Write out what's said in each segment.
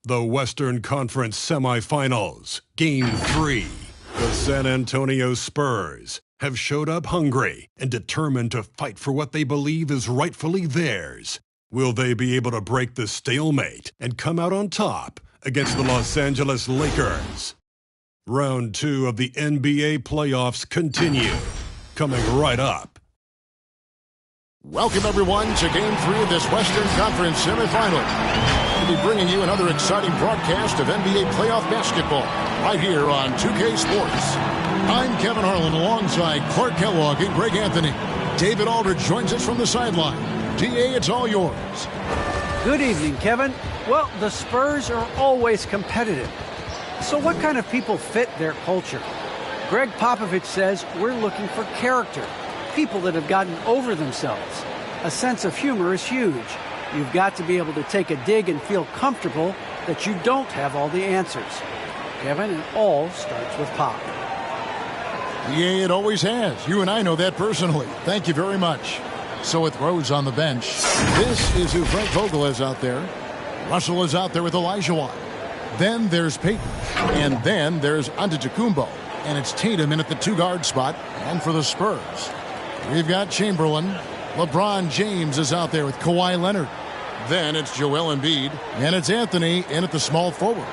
The Western Conference Semifinals, Game 3. The San Antonio Spurs have showed up hungry and determined to fight for what they believe is rightfully theirs. Will they be able to break the stalemate and come out on top against the Los Angeles Lakers? Round 2 of the NBA playoffs continue, coming right up. Welcome, everyone, to Game 3 of this Western Conference semifinal. We'll be bringing you another exciting broadcast of NBA playoff basketball right here on 2K Sports. I'm Kevin Harlan alongside Clark Kellogg and Greg Anthony. David Aldridge joins us from the sideline. DA, it's all yours. Good evening, Kevin. Well, the Spurs are always competitive. So what kind of people fit their culture? Greg Popovich says we're looking for character, people that have gotten over themselves. A sense of humor is huge. You've got to be able to take a dig and feel comfortable that you don't have all the answers. Kevin, it all starts with Pop. Yeah, it always has. You and I know that personally. Thank you very much. So with Rose on the bench, this is who Frank Vogel is out there. Russell is out there with Olajuwon. Then there's Payton. And then there's Antetokounmpo. And it's Tatum in at the two-guard spot. And for the Spurs, we've got Chamberlain. LeBron James is out there with Kawhi Leonard. Then it's Joel Embiid. And it's Anthony in at the small forward.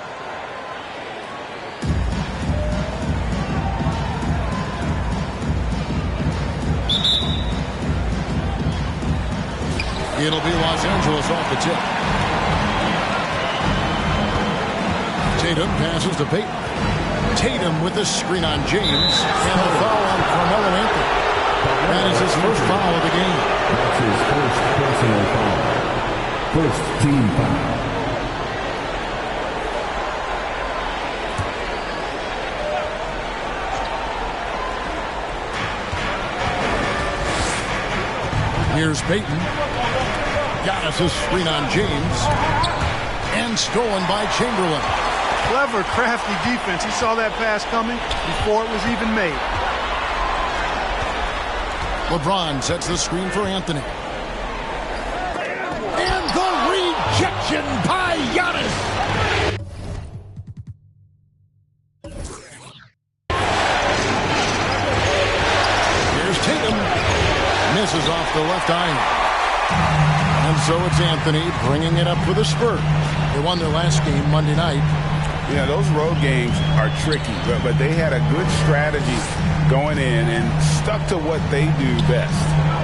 It'll be Los Angeles off the tip. Tatum passes to Payton. Tatum with the screen on James. And the foul on Carmelo Anthony. That is his first foul of the game. That's his first personal foul. First team foul. Here's Payton. Giannis' screen on James. And stolen by Chamberlain. Clever, crafty defense. He saw that pass coming before it was even made. LeBron sets the screen for Anthony. And the rejection by Giannis. Here's Tatum. Misses off the left iron. And so it's Anthony bringing it up for the Spurs. They won their last game Monday night. Yeah, those road games are tricky, but they had a good strategy going in and stuck to what they do best.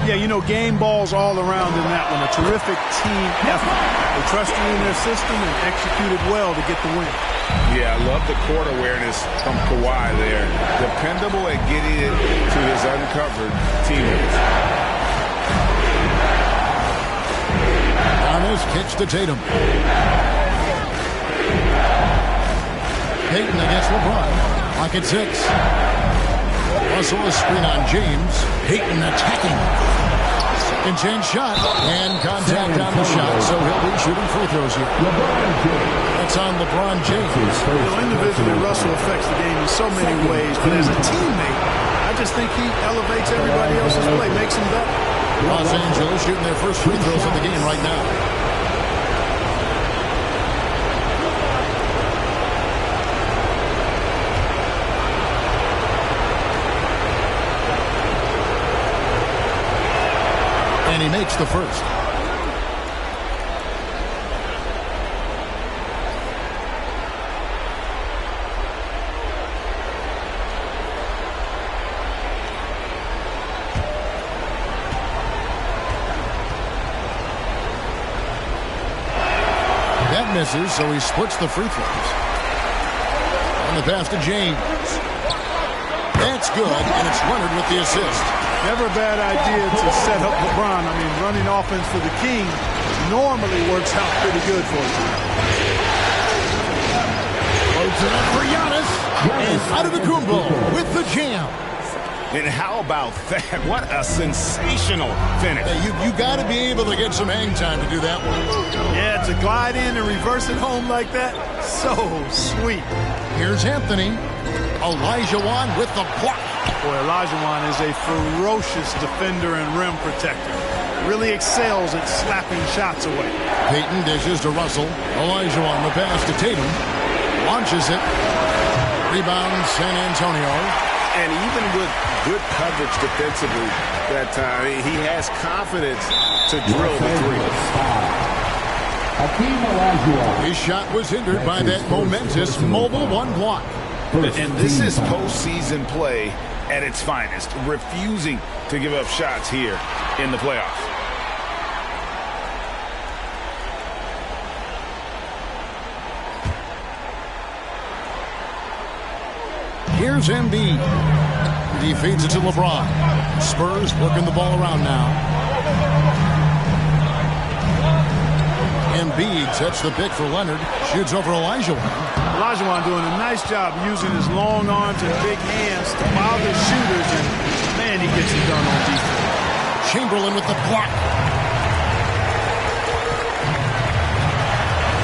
Yeah, you know, game balls all around in that one. A terrific team effort. They trusted in their system and executed well to get the win. Yeah, I love the court awareness from Kawhi there. Dependable at getting it to his uncovered teammates. Giannis kicks to Tatum. Payton against LeBron. Clock at 6. Russell a screen on James. Payton attacking. Second chance shot. And contact on the shot, so he'll be shooting free throws here. That's on LeBron James. You know, individually, Russell affects the game in so many ways, but as a teammate, I just think he elevates everybody else's play, makes them better. Los Angeles shooting their first free throws of the game right now. And he makes the first. That misses, so he splits the free throws. And the pass to James. That's good, and it's Leonard with the assist. Never a bad idea to set up LeBron. I mean, running offense for the King normally works out pretty good for you. Loads it up for Giannis. And Antetokounmpo with the jam. And how about that? What a sensational finish. Hey, you got to be able to get some hang time to do that one. Yeah, to glide in and reverse it home like that, so sweet. Here's Anthony. Olajuwon with the block. Boy, Olajuwon is a ferocious defender and rim protector. really excels at slapping shots away. Payton dishes to Russell. Olajuwon, the pass to Tatum. Launches it. Rebound, San Antonio. And even with good coverage defensively that time, he has confidence to drill the three. His shot was hindered by that momentous mobile one block. And this is postseason play at its finest, refusing to give up shots here in the playoffs. Here's Embiid. He feeds it to LeBron. Spurs working the ball around now. Embiid sets the pick for Leonard. Shoots over Olajuwon. Olajuwon doing a nice job using his long arms and big hands to bother shooters, and man, he gets it done on defense. Chamberlain with the block.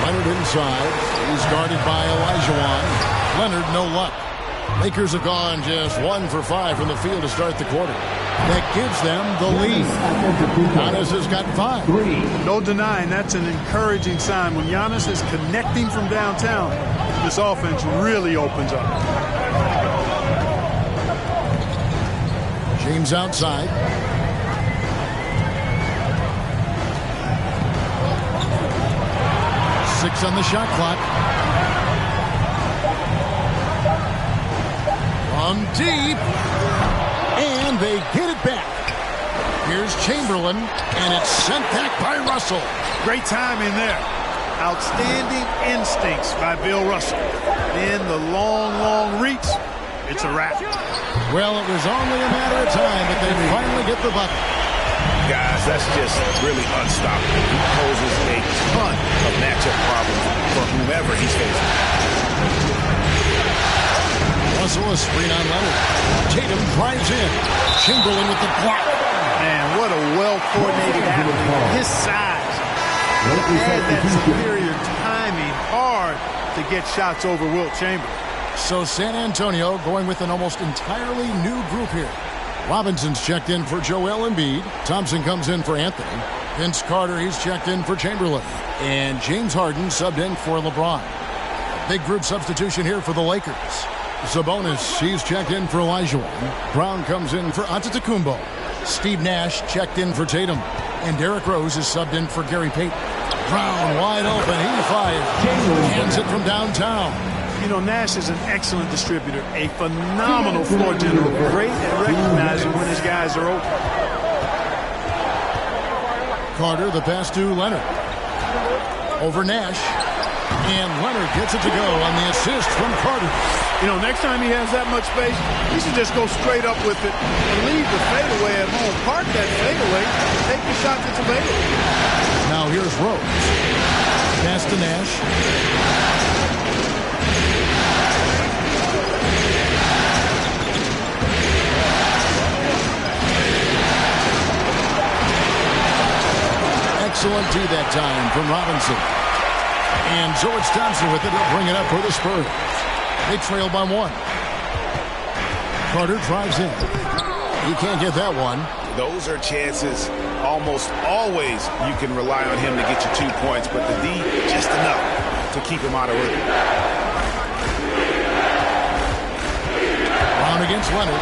Leonard inside. He's guarded by Olajuwon. Leonard, no luck. Lakers have gone just 1 for 5 from the field to start the quarter. That gives them the lead. Giannis has got 5. No denying that's an encouraging sign. When Giannis is connecting from downtown, this offense really opens up. James outside. Six on the shot clock. From deep. And they get it back. Here's Chamberlain, and it's sent back by Russell. Great timing there. Outstanding instincts by Bill Russell. In the long reach, it's a wrap. Well, it was only a matter of time, but they finally get the bucket. Guys, that's just really unstoppable. He poses a ton of matchup problems for whomever he's facing. Russell, a screen on Leonard. Tatum drives in. Chamberlain with the block. Man, what a well-coordinated athlete. His size and that superior timing, hard to get shots over Wilt Chamberlain. So San Antonio going with an almost entirely new group here. Robinson's checked in for Joel Embiid. Thompson comes in for Anthony. Vince Carter, he's checked in for Chamberlain. And James Harden subbed in for LeBron. Big group substitution here for the Lakers. Sabonis, he's checked in for Olajuwon. Brown comes in for Antetokounmpo. Steve Nash checked in for Tatum. And Derrick Rose is subbed in for Gary Payton. Brown wide open, he fires. Hands it from downtown. You know, Nash is an excellent distributor, a phenomenal floor general, great at recognizing when his guys are open. Carter, the pass to Leonard. Over Nash. And Leonard gets it to go on the assist from Carter. You know, next time he has that much space, he should just go straight up with it and leave the fadeaway at home. Park that fadeaway, take the shot that's available. Now here's Rose. Pass to Nash. Excellent D that time from Robinson. And George Thompson with it. He'll bring it up for the Spurs. They trail by 1. Carter drives in. He can't get that one. Those are chances almost always you can rely on him to get you 2 points, but the D just enough to keep him out of rhythm. Brown against Leonard.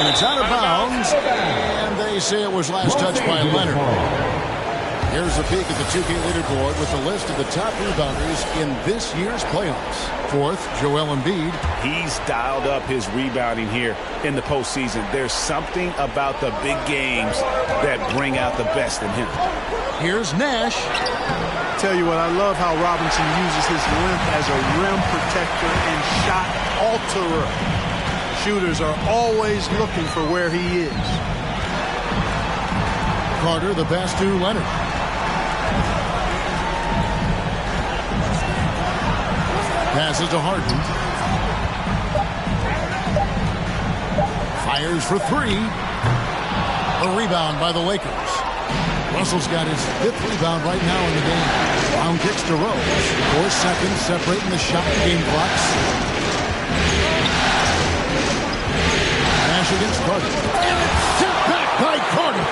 And it's out of bounds. And they say it was last touched by Leonard. Here's a peek at the 2K leaderboard with the list of the top rebounders in this year's playoffs. 4th, Joel Embiid. He's dialed up his rebounding here in the postseason. There's something about the big games that bring out the best in him. Here's Nash. Tell you what, I love how Robinson uses his length as a rim protector and shot alterer. Shooters are always looking for where he is. Carter, the pass to Leonard. Passes to Harden. Fires for 3. A rebound by the Lakers. Russell's got his 5th rebound right now in the game. Brown kicks to Rose. 4 seconds separating the shot and game clocks. Nash against Carter. And it's sent back by Carter.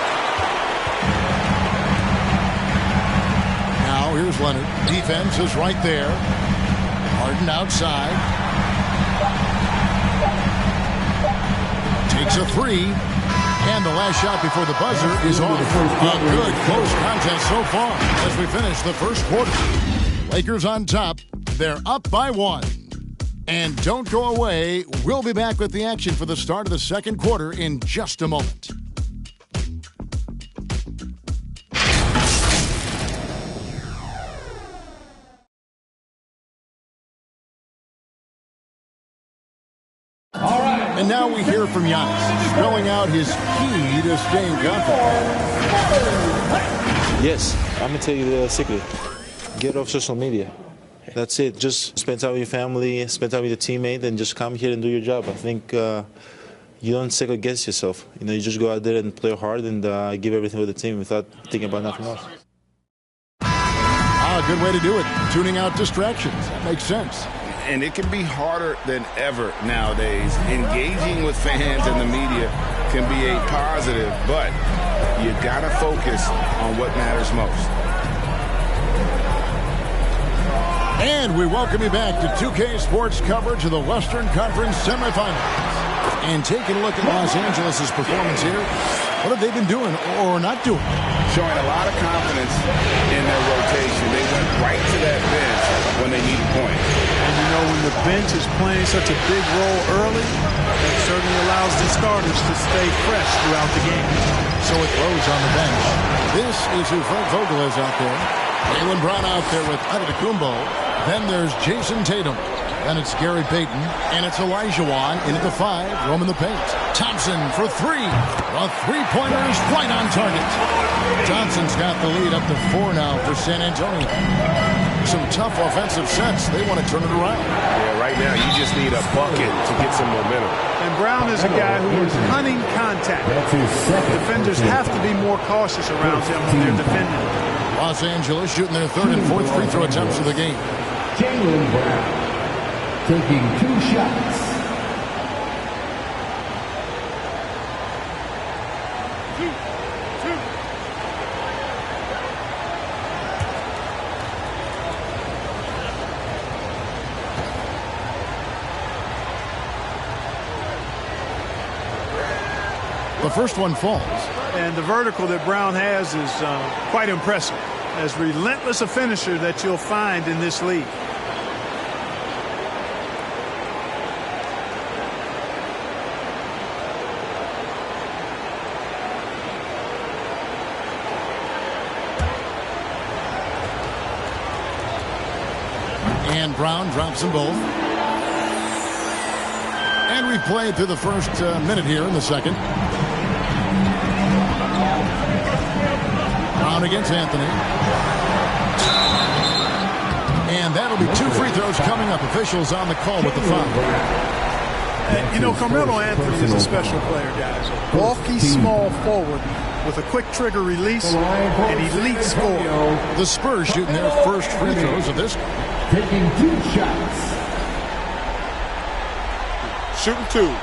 Here's Leonard. Defense is right there. Harden outside. Takes a three. And the last shot before the buzzer is off. A good close contest so far as we finish the first quarter. Lakers on top. They're up by 1. And don't go away. We'll be back with the action for the start of the second quarter in just a moment. And now we hear from Giannis, spelling out his key to staying confident. Yes, I'm going to tell you the secret. Get off social media. That's it. Just spend time with your family, spend time with your teammate, and just come here and do your job. I think you don't second guess yourself. You just go out there and play hard and give everything with the team without thinking about nothing else. A good way to do it. Tuning out distractions. That makes sense. And it can be harder than ever nowadays. Engaging with fans and the media can be a positive, but you got to focus on what matters most. And we welcome you back to 2K Sports coverage of the Western Conference semifinals. And taking a look at Los Angeles' performance here, what have they been doing or not doing? Showing a lot of confidence in their rotation. They went right to that bench when they needed points. And when the bench is playing such a big role early, that certainly allows the starters to stay fresh throughout the game. So it Rose on the bench. This is who Frank Vogel is out there. Jaylen Brown out there with Antetokounmpo. Then there's Jason Tatum. Then it's Gary Payton. And it's Elijah Wan into the 5, roaming the paint. Thompson for 3. The three-pointer is right on target. Thompson's got the lead up to 4 now for San Antonio. Some tough offensive sets. They want to turn it around. Yeah, right now you just need a bucket to get some momentum. And Brown is a guy who is hunting contact. Defenders have to be more cautious around him when they're defending. Los Angeles shooting their 3rd and 4th free throw attempts of the game. Jaylen Brown taking 2 shots. The first one falls. And the vertical that Brown has is quite impressive. As relentless a finisher that you'll find in this league. And Brown drops them both. And we've played through the first minute here in the second. Brown against Anthony. And that'll be 2 free throws coming up. Officials on the call with the foul. Carmelo Anthony is a special player, guys. A bulky, small forward with a quick trigger release and elite score. The Spurs shooting their first free throws of this. Taking 2 shots. Shooting 2.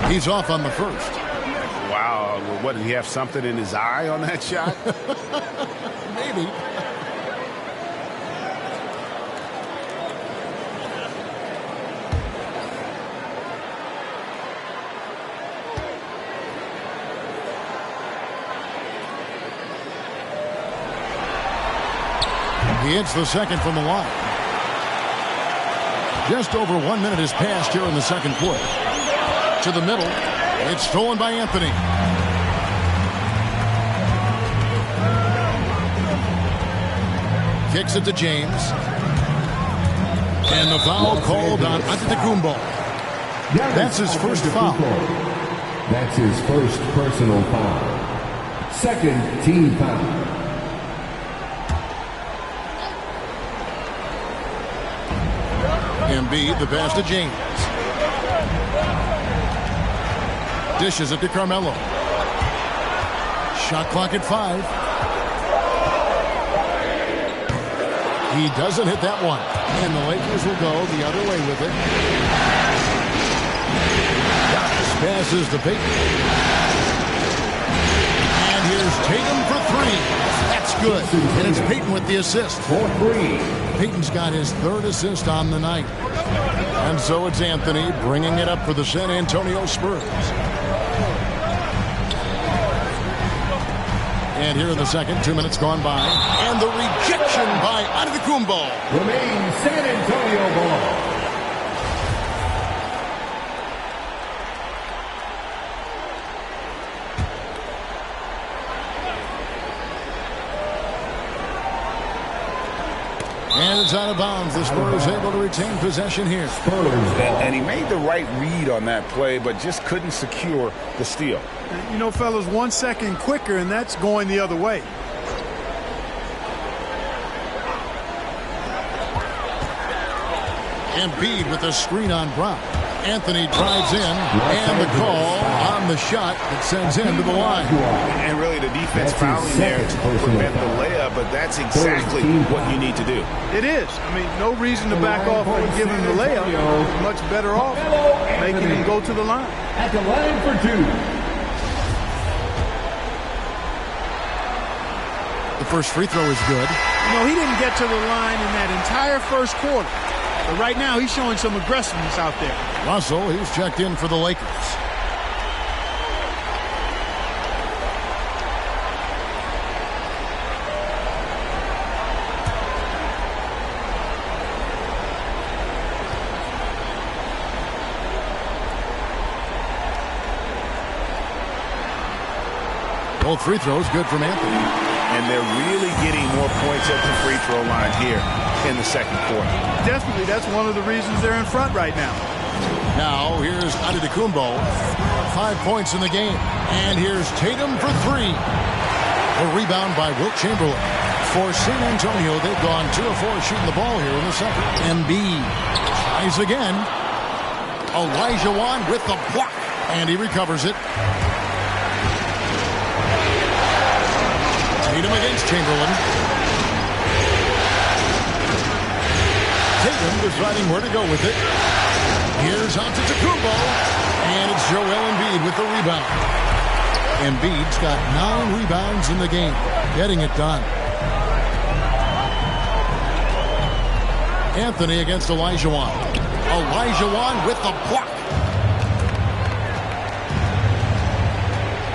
He's off on the first. Wow. What, did he have something in his eye on that shot? Maybe. He hits the second from the line. Just over 1 minute has passed here in the second quarter. To the middle. It's stolen by Anthony. Kicks it to James. And the foul called on Antetokounmpo. That's his first foul. That's his first personal foul. Second team foul. Embiid, the pass to James. Dishes it to Carmelo. Shot clock at 5. He doesn't hit that one. And the Lakers will go the other way with it. Giannis passes to Payton. And here's Tatum for three. That's good. And it's Payton with the assist. Payton's got his third assist on the night. And so it's Anthony bringing it up for the San Antonio Spurs. And here in the second, 2 minutes gone by. And the rejection by Antetokounmpo. Remains San Antonio ball. And it's out of bounds. The Spurs able to retain possession here. And he made the right read on that play, but just couldn't secure the steal. You know, fellas, 1 second quicker, and that's going the other way. Embiid with a screen on Brown. Anthony drives in, and the call on the shot that sends him to the line. And really the defense fouling there to prevent the layup, but that's exactly what you need to do. It is. I mean, no reason to back off and give him the layup. Much better off making him go to the line. At the line for two. The first free throw is good. You know, he didn't get to the line in that entire first quarter. But right now, he's showing some aggressiveness out there. Russell, he's checked in for the Lakers. Both free throws good from Anthony. And they're really getting more points at the free throw line here in the second quarter. Definitely, that's one of the reasons they're in front right now. Now, here's Antetokounmpo. 5 points in the game. And here's Tatum for three. A rebound by Wilt Chamberlain. For San Antonio, they've gone 2 of 4 shooting the ball here in the second. Embiid tries again. Olajuwon with the block. And he recovers it. Tatum against Chamberlain. Tatum deciding where to go with it. Here's Antetokounmpo. And it's Joel Embiid with the rebound. Embiid's got 9 rebounds in the game. Getting it done. Anthony against Olajuwon. Olajuwon with the block.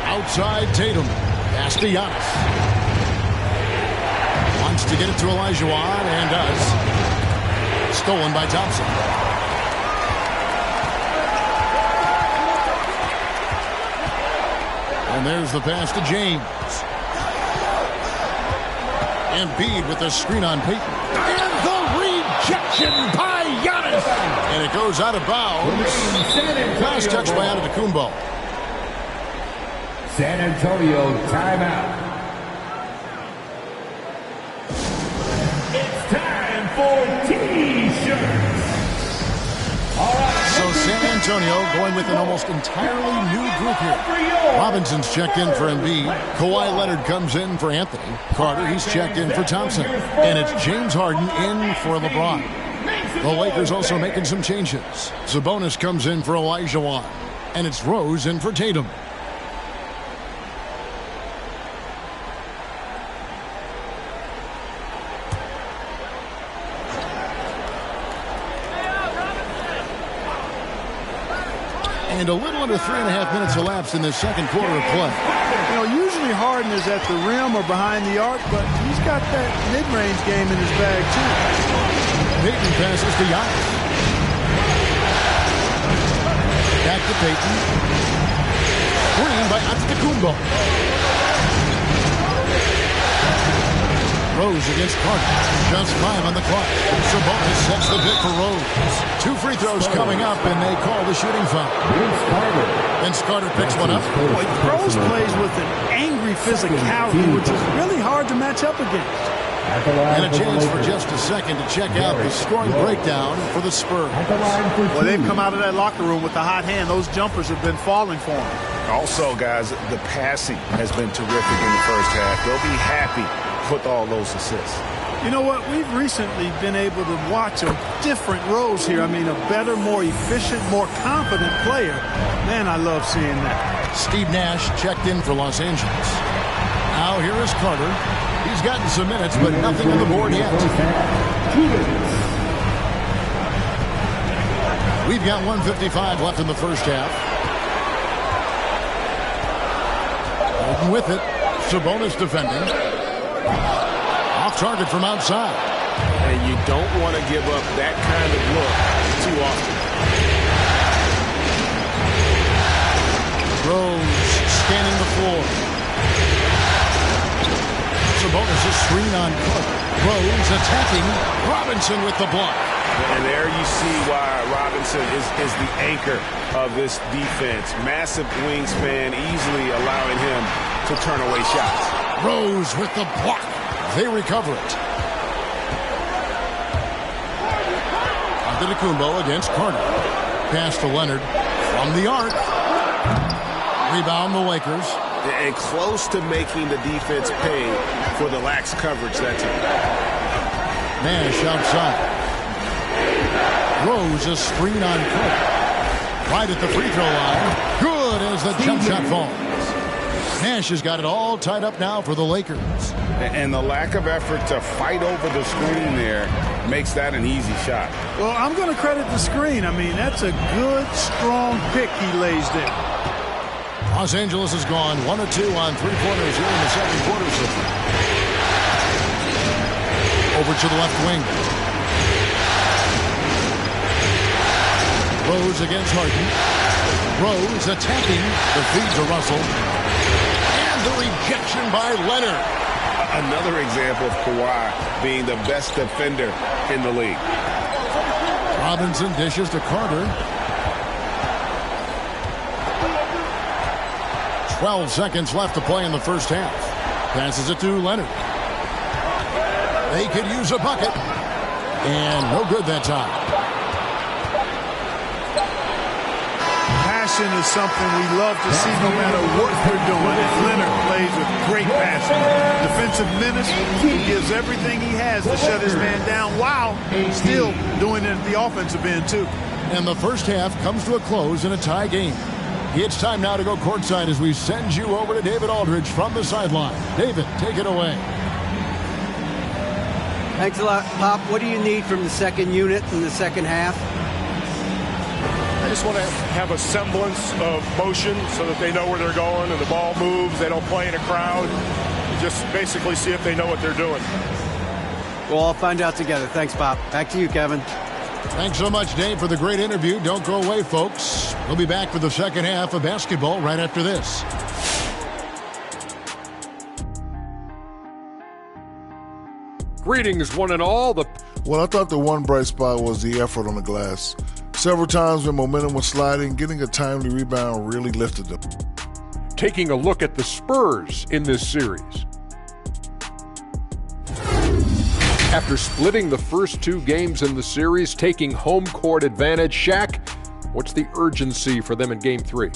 Outside Tatum. Pass to Giannis. Wants to get it to Olajuwon and does. Stolen by Thompson. And there's the pass to James. Embiid with a screen on Payton. And the rejection by Giannis. And it goes out of bounds. Last touch by Antetokounmpo. San Antonio timeout. It's time for T-shirts. All right. So San Antonio going with an almost entirely new group here. Robinson's checked in for Embiid. Kawhi Leonard comes in for Anthony. Carter, he's checked in for Thompson. And it's James Harden in for LeBron. The Lakers also making some changes. Sabonis comes in for Olajuwon. And it's Rose in for Tatum. And a little under 3.5 minutes elapsed in this second quarter of play. You know, usually Harden is at the rim or behind the arc, but he's got that mid-range game in his bag, too. Payton passes to Giannis. Back to Payton. Screen by Antetokounmpo. Rose against Carter. Just 5 on the clock. Sabonis sets the pick for Rose. 2 free throws coming up, and they call the shooting foul. Vince Carter picks one up. Boy, Rose plays with an angry physicality, which is really hard to match up against. And a chance for just a second to check out the scoring breakdown for the Spurs. Well, they've come out of that locker room with the hot hand. Those jumpers have been falling for them. Also, guys, the passing has been terrific in the first half. They'll be happy with all those assists. You know what? We've recently been able to watch a different Rose here. I mean, a better, more efficient, more confident player. Man, I love seeing that. Steve Nash checked in for Los Angeles. Now here is Carter. He's gotten some minutes, but nothing on the board yet. We've got 1:55 left in the first half. Holding with it. Sabonis defending. Off target from outside. And you don't want to give up that kind of look too often. Rose scanning the floor. Sabonis' screen on Carter. Rose attacking. Robinson with the block. And there you see why Robinson is the anchor of this defense. Massive wingspan, easily allowing him to turn away shots. Rose with the block. They recover it. Antetokounmpo against Carter. Pass to Leonard from the arc. Rebound the Lakers. And close to making the defense pay for the lax coverage that time. Nash outside. Rose a screen on Carter. Right at the free throw line. Good as the jump shot falls. Nash has got it all tied up now for the Lakers. And the lack of effort to fight over the screen there makes that an easy shot. Well, I'm going to credit the screen. I mean, that's a good, strong pick he lays there. Los Angeles has gone 1 of 2 on three-pointers here in the second quarter. Over to the left wing. Rose against Harden. Rose attacking. The feed to Russell. And the rejection by Leonard. Another example of Kawhi being the best defender in the league. Robinson dishes to Carter. 12 seconds left to play in the first half. Passes it to Leonard. They could use a bucket. And no good that time. Passion is something we love to see no matter what we're doing. And Leonard plays with great passion. Defensive menace, he gives everything he has to shut his man down while still doing it at the offensive end too. And the first half comes to a close in a tie game. It's time now to go courtside as we send you over to David Aldridge from the sideline. David, take it away. Thanks a lot, Pop. What do you need from the second unit in the second half? I just want to have a semblance of motion so that they know where they're going and the ball moves. They don't play in a crowd. Just basically see if they know what they're doing. We'll all find out together. Thanks, Pop. Back to you, Kevin. Thanks so much, Dave, for the great interview. Don't go away, folks. We'll be back for the second half of basketball right after this. Greetings, one and all. Well, I thought the one bright spot was the effort on the glass. Several times when momentum was sliding, getting a timely rebound really lifted them. Taking a look at the Spurs in this series. After splitting the first two games in the series, taking home court advantage, Shaq, what's the urgency for them in Game 3?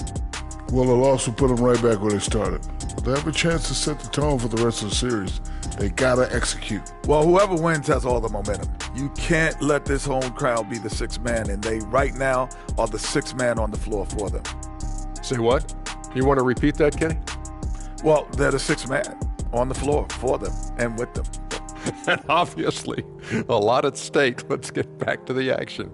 Well, the loss will put them right back where they started. They have a chance to set the tone for the rest of the series. They gotta execute. Well, whoever wins has all the momentum. You can't let this home crowd be the sixth man, and they right now are the sixth man on the floor for them. Say what? You want to repeat that, Kenny? Well, they're the sixth man on the floor for them and with them. And obviously, a lot at stake. Let's get back to the action.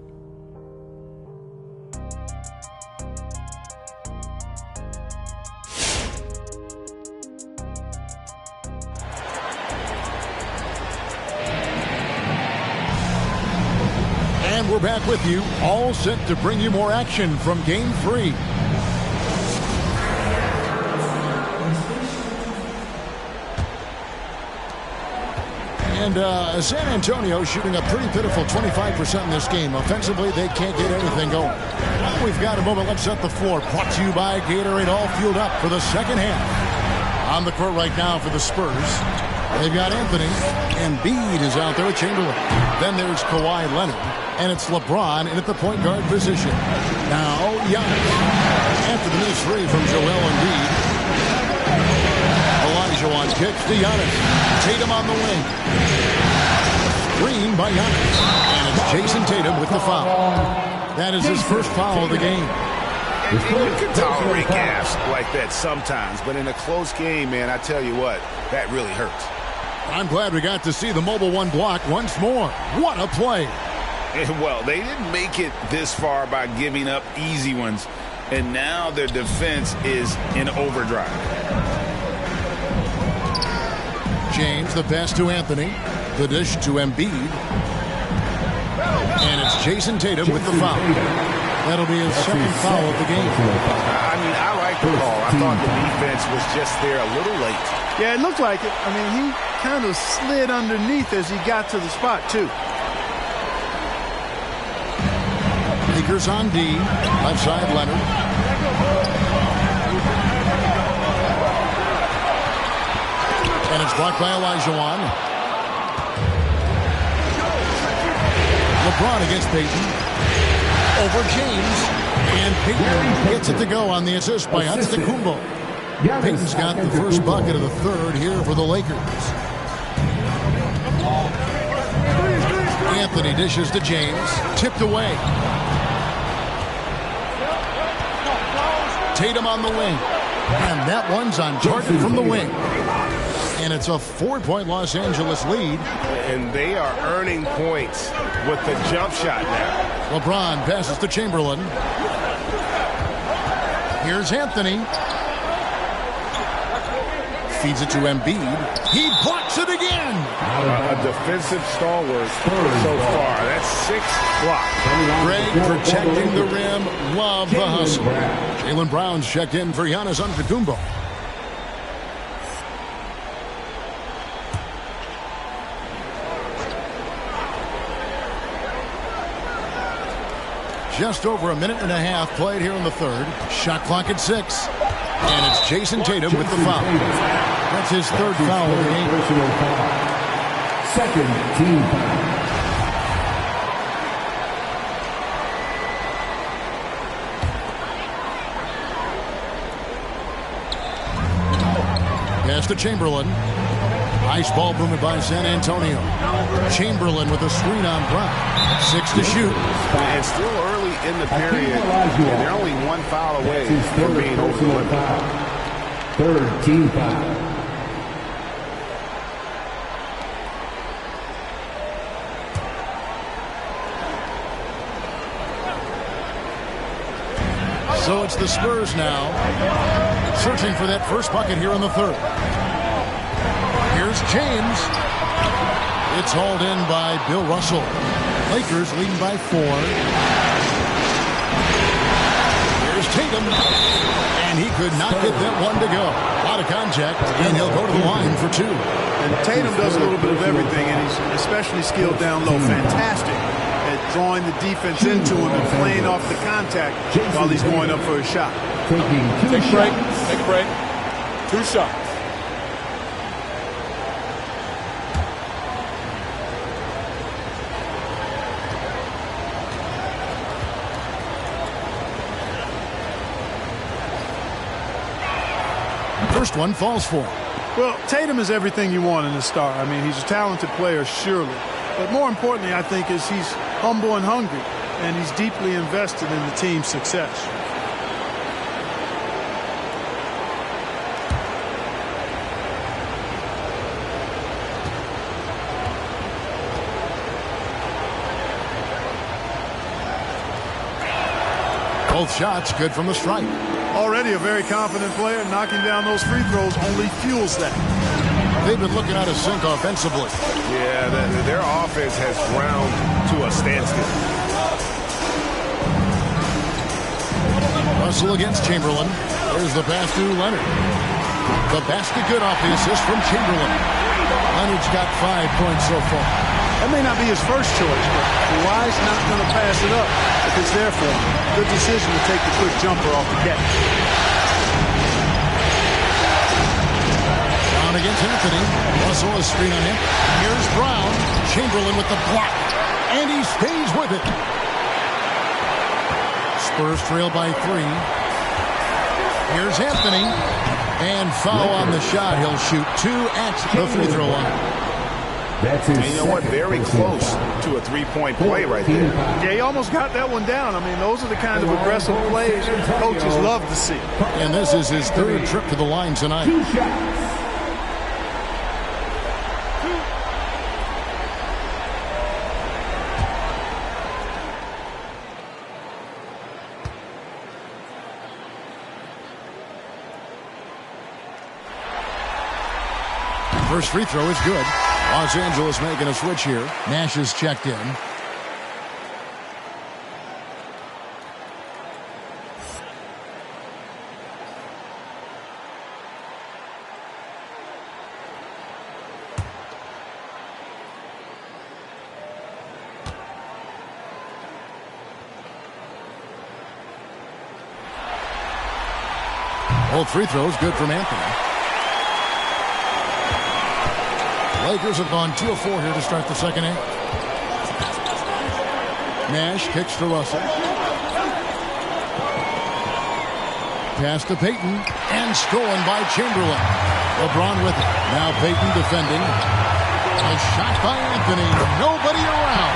And we're back with you, all set to bring you more action from Game 3. And San Antonio shooting a pretty pitiful 25% in this game. Offensively, they can't get anything going. Well, we've got a moment. Let's set the floor. Brought to you by Gatorade, all fueled up for the second half. On the court right now for the Spurs. They've got Anthony. Embiid is out there with Chamberlain. Then there's Kawhi Leonard. And it's LeBron in at the point guard position. Now, Giannis. After the minute three from Joel Embiid. Elijah on kicks to Giannis. Tatum on the wing. screen by Giannis. And it's Jason Tatum with the foul. That is his first foul of the game. You can tolerate gaffes like that sometimes, but in a close game, man, I tell you what, that really hurts. I'm glad we got to see the Mobile One block once more. What a play. And, well, they didn't make it this far by giving up easy ones, and now their defense is in overdrive. James, the pass to Anthony. The dish to Embiid. And it's Jason Tatum with the foul. That'll be his second foul of the game. I mean, I like the call. I thought the defense was just there a little late. Yeah, it looked like it. I mean, he kind of slid underneath as he got to the spot, too. Lakers on D. Left side, Leonard. And it's blocked by Olajuwon. LeBron against Payton. Over James. And Payton gets it to go on the assist by Antetokounmpo. Payton's got the first bucket of the third here for the Lakers. Anthony dishes to James. Tipped away. Tatum on the wing. And that one's on target from the wing. And it's a 4-point Los Angeles lead. And they are earning points with the jump shot now. LeBron passes to Chamberlain. Here's Anthony. Feeds it to Embiid. He blocks it again. A defensive stalwart so far. That's 6 blocks. Greg protecting the rim. Love the hustle. Jaylen Brown's checked in for Giannis Antetokounmpo. Just over a minute and a half played here in the third. Shot clock at 6. And it's Jason Tatum with the foul. That's his third foul of the game. Second team foul. Pass to Chamberlain. Nice ball movement by San Antonio. Chamberlain with a screen on Brown. 6 to shoot. And still early in the period, and they're only 1 foul away from being over the limit. Third team foul. So it's the Spurs now, searching for that first bucket here in the third. Here's James. It's hauled in by Bill Russell. Lakers leading by 4. Here's Tatum. And he could not get that one to go. Out of contact, and he'll go to the line for 2. And Tatum does a little bit of everything, and he's especially skilled down low. Fantastic at drawing the defense into him and playing off the contact while he's going up for a shot. Take a break. Take a break. 2 shots. First one falls for him. Well, Tatum is everything you want in a star. I mean, he's a talented player, surely. But more importantly, I think, is he's humble and hungry, and he's deeply invested in the team's success. Both shots good from the stripe. Already a very confident player. Knocking down those free throws only fuels that. They've been looking out of sync offensively. Yeah, their offense has ground to a standstill. Russell against Chamberlain. There's the pass to Leonard. The basket good off the assist from Chamberlain. Leonard's got 5 points so far. That may not be his first choice, but Kawhi's not going to pass it up if it's there for him. Good decision to take the quick jumper off the catch. Brown against Anthony. Russell is screen on him. Here's Brown. Chamberlain with the block. And he stays with it. Spurs trail by 3. Here's Anthony. And foul on the shot. He'll shoot 2 at the free throw line. And you know what? Very close to a three-point play right there. Yeah, he almost got that one down. I mean, those are the kind of aggressive plays coaches love to see. And this is his third trip to the line tonight. First free throw is good. Los Angeles making a switch here. Nash is checked in. Both free throws good from Anthony. Lakers have gone 2 of 4 here to start the second half. Nash kicks to Russell. Pass to Payton and stolen by Chamberlain. LeBron with it. Now Payton defending. A shot by Anthony. Nobody around.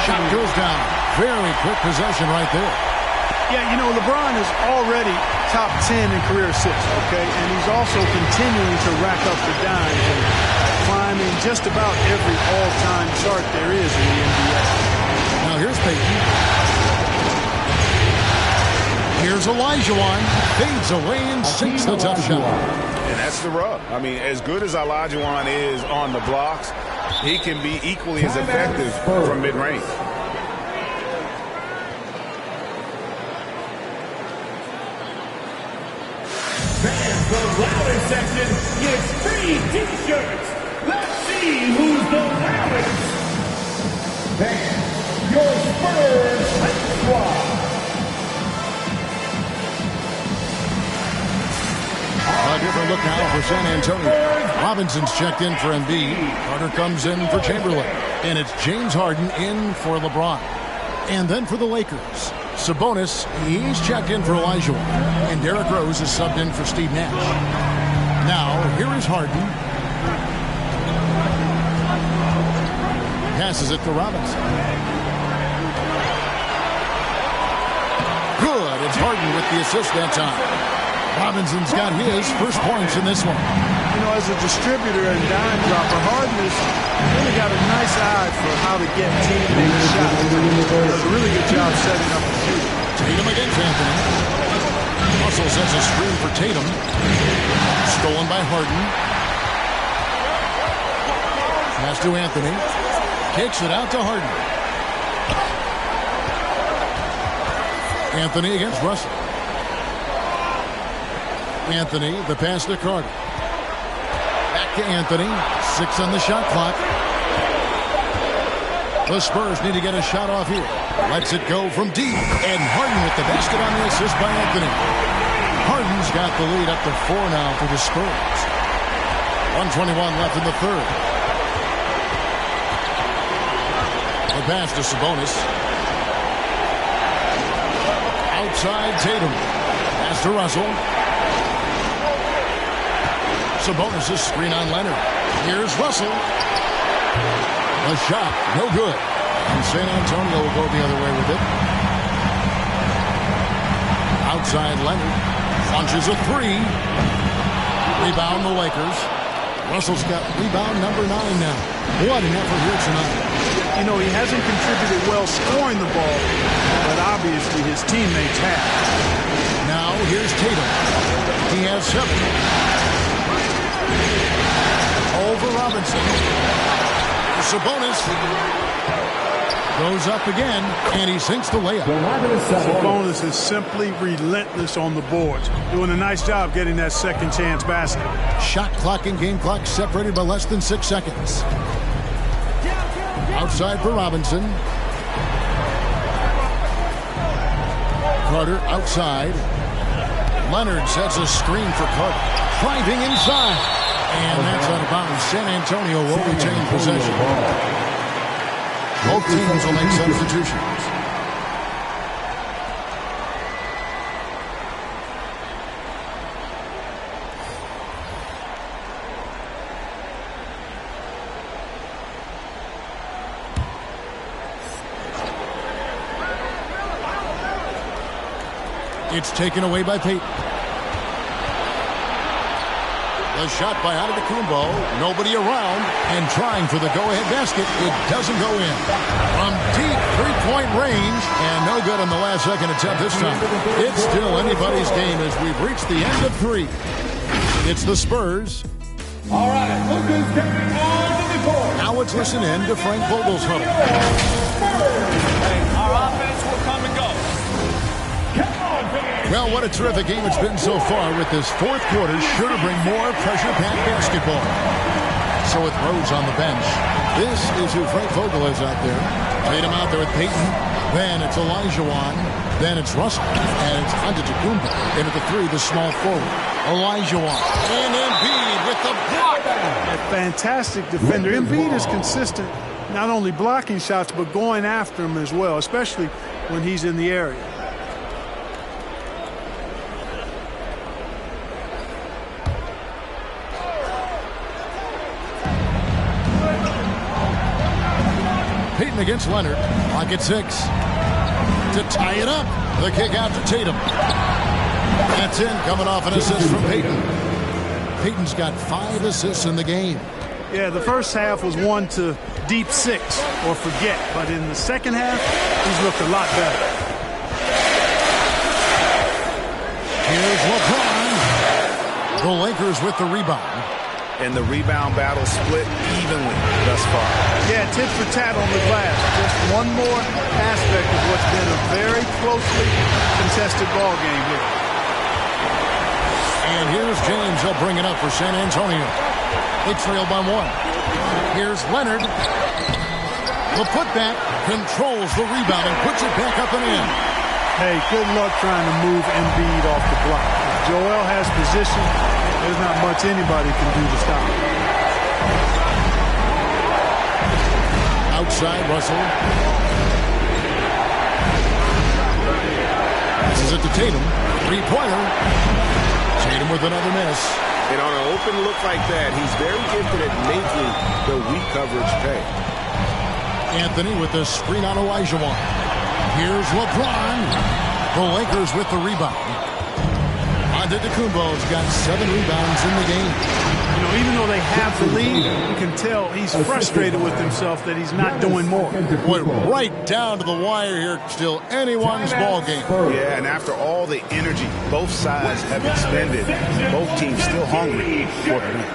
Shot goes down. Very quick possession right there. Yeah, you know, LeBron is already top 10 in career assists, okay? And he's also continuing to rack up the dimes and climbing just about every all-time chart there is in the NBA. Now here's Payton. Here's Olajuwon. Fades away and sinks the tough shot. And that's the rub. I mean, as good as Olajuwon is on the blocks, he can be equally as effective from mid-range. Fans, the Louder section gets free t-shirts. Let's see who's the loudest. Fans, your Spurs hype squad. A different look now for San Antonio. Robinson's checked in for Embiid. Carter comes in for Chamberlain. And it's James Harden in for LeBron. And then for the Lakers, Sabonis, he's checked in for Olajuwon. And Derrick Rose is subbed in for Steve Nash. Now, here is Harden. Passes it to Robinson. Good. It's Harden with the assist that time. Robinson's got his first points in this one. You know, as a distributor and dime dropper, Harden has really got a nice eye for how to get teammates shots. He does a really good job setting up the shooter. Tatum against Anthony. Russell sets a screen for Tatum. Stolen by Harden. Pass to Anthony. Kicks it out to Harden. Anthony against Russell. Anthony, the pass to Carter. Back to Anthony. 6 on the shot clock. The Spurs need to get a shot off here. Lets it go from deep. And Harden with the basket on the assist by Anthony. Harden's got the lead up to 4 now for the Spurs. 1:21 left in the third. The pass to Sabonis. Outside Tatum. Pass to Russell. Sabonis' screen on Leonard. Here's Russell. A shot, no good. And San Antonio will go the other way with it. Outside Leonard. Launches a 3. Rebound the Lakers. Russell's got rebound number 9 now. What an effort here tonight. You know, he hasn't contributed well scoring the ball, but obviously his teammates have. Now here's Tatum. He has 7. Over Robinson. Sabonis goes up again, and he sinks the layup. Sabonis is simply relentless on the boards, doing a nice job getting that second chance basket. Shot clock and game clock separated by less than 6 seconds. Outside for Robinson. Carter outside. Leonard sets a screen for Carter. Driving inside. And that's out of bounds. San Antonio will retain possession. Both teams will make substitutions. It's taken away by Payton. The shot by Antetokounmpo. Nobody around and trying for the go-ahead basket. It doesn't go in. From deep three-point range and no good on the last second attempt this time. It's still anybody's game as we've reached the end of 3. It's the Spurs. All right, look who's coming on the court. Now let's listen in to Frank Vogel's huddle. Our offense will come and go. Come on, fans. Well, what a terrific game it's been so far with this fourth quarter. Sure to bring more pressure-packed basketball. So with Rose on the bench, this is who Frank Vogel is out there. Tatum out there with Payton. Then it's Olajuwon. Then it's Russell. And it's Antetokounmpo. Into the 3, the small forward. Olajuwon. And Embiid with the block. A fantastic defender. Embiid is consistent, not only blocking shots, but going after them as well, especially when he's in the area. Payton against Leonard. Clock at 6. To tie it up. The kick out to Tatum. That's in, coming off an assist from Payton. Payton's got 5 assists in the game. Yeah, the first half was 1 to deep 6 or forget, but in the second half, he's looked a lot better. Here's LeBron. The Lakers with the rebound. And the rebound battle split evenly thus far. Yeah, tit for tat on the glass. Just one more aspect of what's been a very closely contested ball game here. And here's James. He'll bring it up for San Antonio. They trail by 1. Here's Leonard. The putback controls the rebound and puts it back up and in. Hey, good luck trying to move Embiid off the block. If Joel has position, there's not much anybody can do to stop him. Outside, Russell. This is it to Tatum. 3-pointer. Tatum with another miss. And on an open look like that, he's very gifted at making the weak coverage pay. Anthony with the screen on Olajuwon. Here's LeBron. The Lakers with the rebound. Antetokounmpo's got 7 rebounds in the game. You know, even though they have the lead, you can tell he's frustrated with himself that he's not doing more. Went right down to the wire here. Still anyone's ball game. Yeah, and after all the energy both sides have expended, both teams still hungry for the win.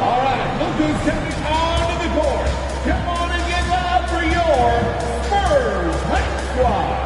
All right, look who's coming on the court. Come on and get loud for your Spurs Hype Squad.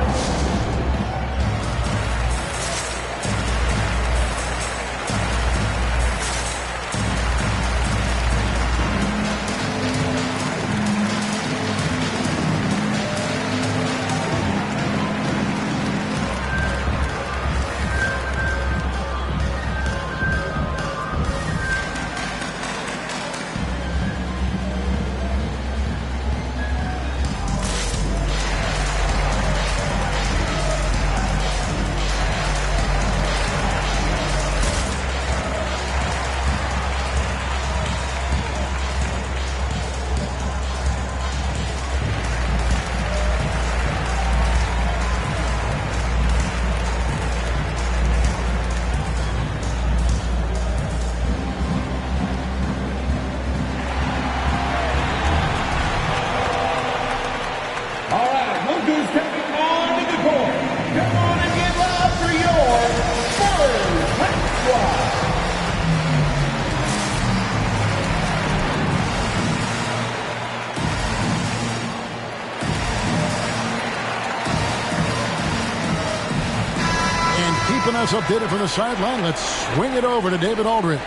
Us updated from the sideline. Let's swing it over to David Aldridge.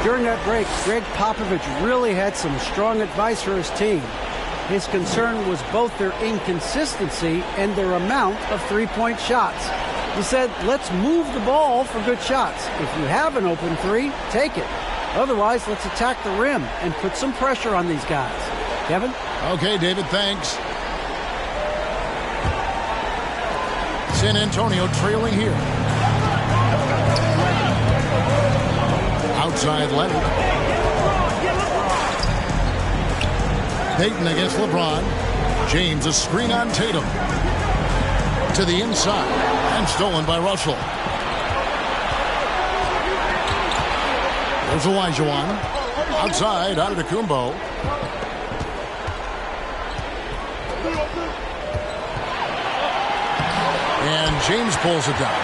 During that break, Greg Popovich really had some strong advice for his team. His concern was both their inconsistency and their amount of three-point shots. He said, let's move the ball for good shots. If you have an open 3, take it. Otherwise, let's attack the rim and put some pressure on these guys. Kevin? Okay, David, thanks. San Antonio trailing here. Outside Leonard. Payton against LeBron. James a screen on Tatum. To the inside. And stolen by Russell. There's Olajuwon. Outside, Antetokounmpo. And James pulls it down.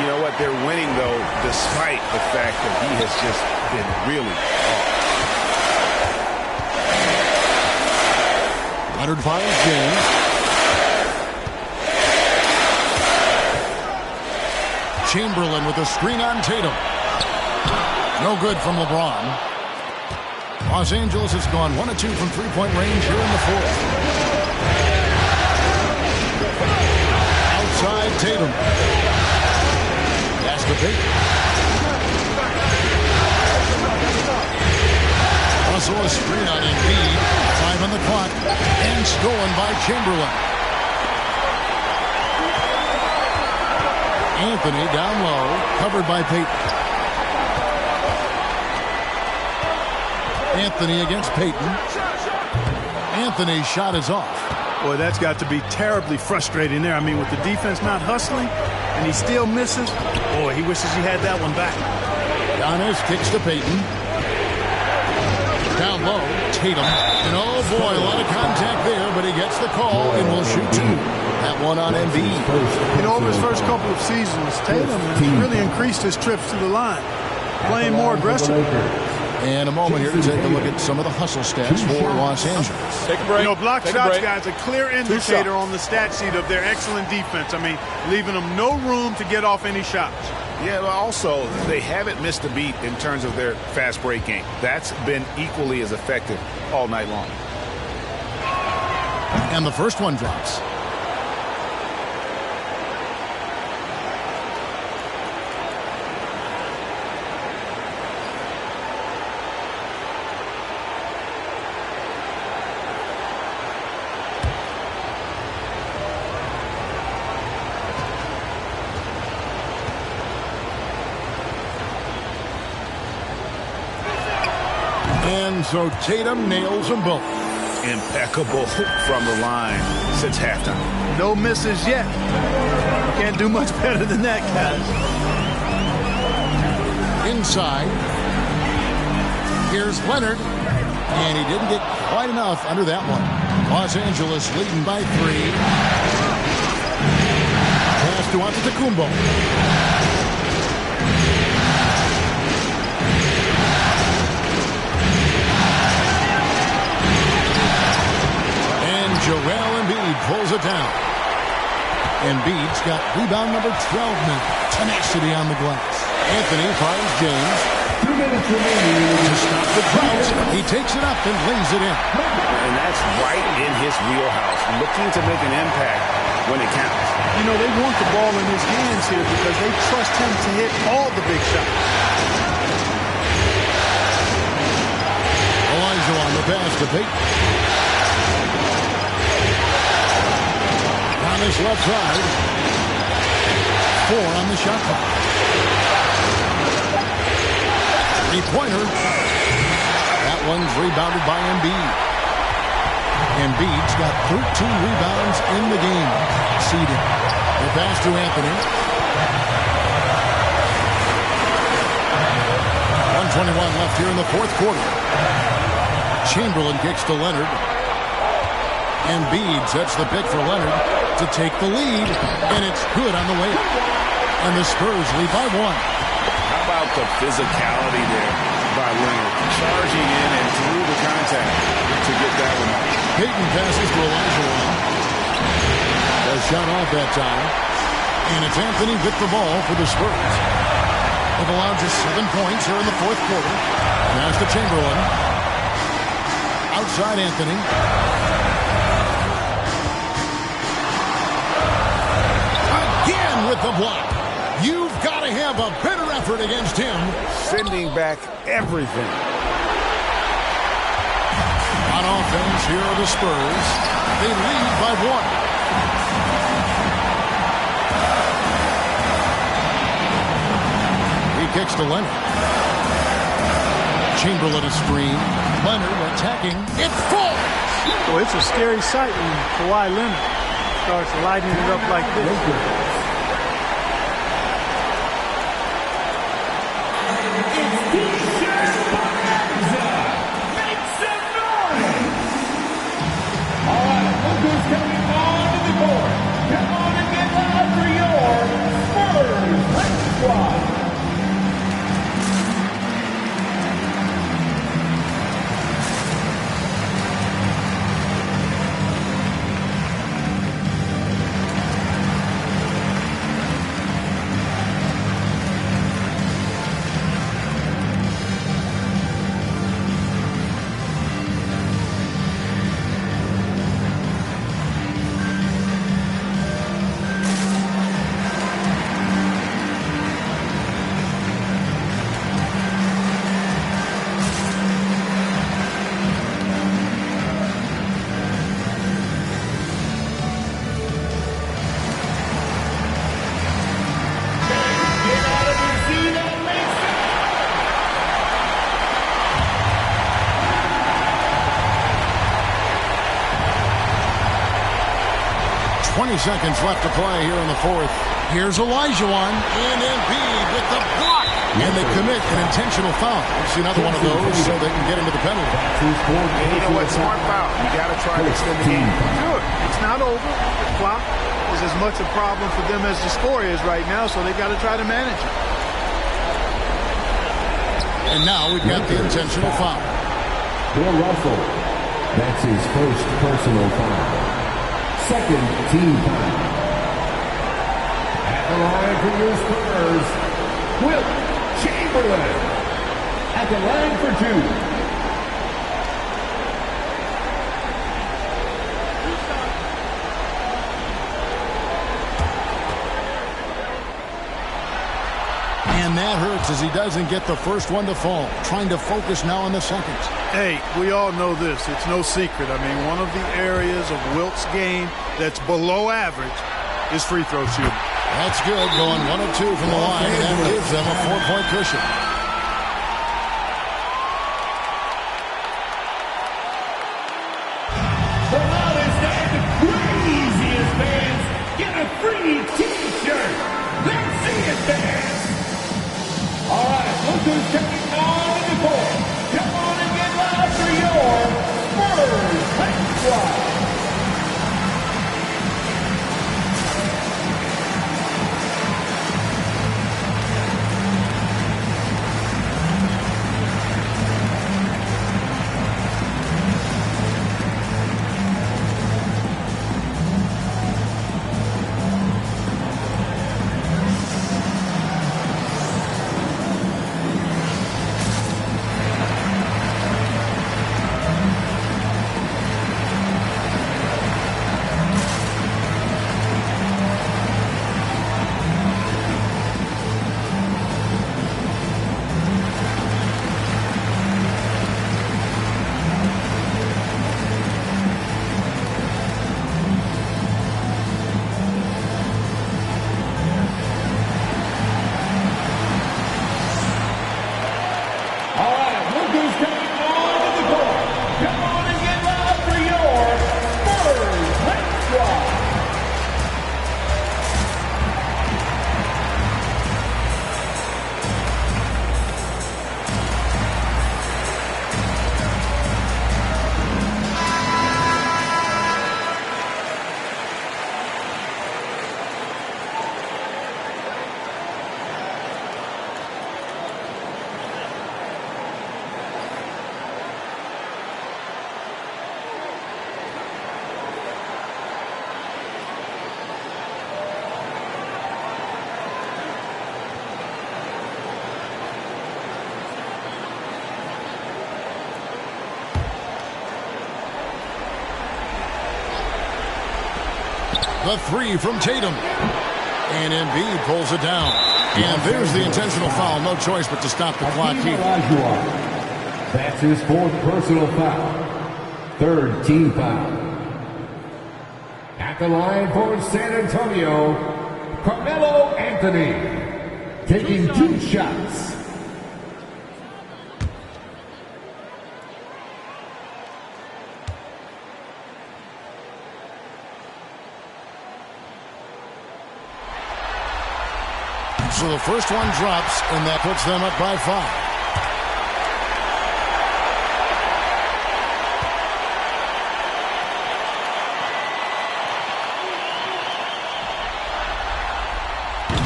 You know what? They're winning, though, despite the fact that he has just been really off. Leonard fires James. Chamberlain with a screen on Tatum. No good from LeBron. Los Angeles has gone 1 of 2 from three-point range here in the fourth. Outside Tatum. Pass to Payton. Also a screen on Embiid. 5 on the clock. And stolen by Chamberlain. Anthony down low. Covered by Payton. Anthony against Payton. Anthony's shot is off. Boy, that's got to be terribly frustrating there. I mean, with the defense not hustling, and he still misses. Boy, he wishes he had that one back. Giannis kicks to Payton. Down low, Tatum. And oh boy, a lot of contact there, but he gets the call and will shoot 2. That one on Embiid. You know, over his first couple of seasons, Tatum has really increased his trips to the line, playing more aggressive. And a moment here to take a look at some of the hustle stats for Los Angeles. Take a break. You know, block shots, guys, a clear indicator on the stat sheet of their excellent defense. I mean, leaving them no room to get off any shots. Yeah, but also, they haven't missed a beat in terms of their fast break game. That's been equally as effective all night long. And the first one drops. And so Tatum nails them both. Impeccable from the line since halftime. No misses yet. You can't do much better than that, guys. Inside. Here's Leonard. And he didn't get quite enough under that one. Los Angeles leading by 3. Pass to Antetokounmpo. Joel Embiid pulls it down. Embiid's got rebound number 12 now. Tenacity on the glass. Anthony finds James. 2 minutes remaining. To stop the drought, he takes it up and lays it in. And that's right in his wheelhouse, looking to make an impact when it counts. You know, they want the ball in his hands here because they trust him to hit all the big shots. Olajuwon the pass to Payton. On his left side. 4 on the shot clock. 3-pointer. That one's rebounded by Embiid. Embiid's got 13 rebounds in the game. Seeded. The pass to Anthony. 1:21 left here in the fourth quarter. Chamberlain kicks to Leonard. Embiid sets the pick for Leonard to take the lead, and it's good on the way up. And the Spurs lead by 1. How about the physicality there by Leonard, charging in and through the contact to get that one out. Payton passes to Olajuwon. A shot off that time, and it's Anthony with the ball for the Spurs. They've allowed just 7 points here in the fourth quarter. Pass to Chamberlain. Outside Anthony. With the block. You've got to have a better effort against him. Sending back everything. On offense, here are the Spurs. They lead by 1. He kicks to Leonard. Chamberlain a screen. Leonard attacking. It falls. Well, it's a scary sight when Kawhi Leonard starts lighting it up like this. Seconds left to play here in the fourth. Here's Olajuwon and Embiid with the block. And they commit an intentional foul. We'll see another one of those so they can get into the penalty. And you know what? Smart foul. You got to try to extend the game. Good. It's not over. The clock is as much a problem for them as the score is right now, so they got to try to manage it. And now we've got the intentional foul. Bill Russell. That's his first personal foul. Second team foul. At the line for your Spurs, Wilt Chamberlain. At the line for two. And that hurts as he doesn't get the first one to fall. Trying to focus now on the second. Hey, we all know this. It's no secret. I mean, one of the areas of Wilt's game that's below average is free throw shooting. That's good. Going 1 of 2 from the line, and that gives them a 4-point cushion. The loudest and the craziest fans get a free T-shirt. Let's see it, fans. All right, look who's taking on the court. Come on and get loud for your Spurs High Squad. The three from Tatum. And Embiid pulls it down. And there's the intentional foul. No choice but to stop the clock here. That's his fourth personal foul. Third team foul. At the line for San Antonio, Carmelo Anthony. Taking 2 shots. So the first one drops, and that puts them up by 5.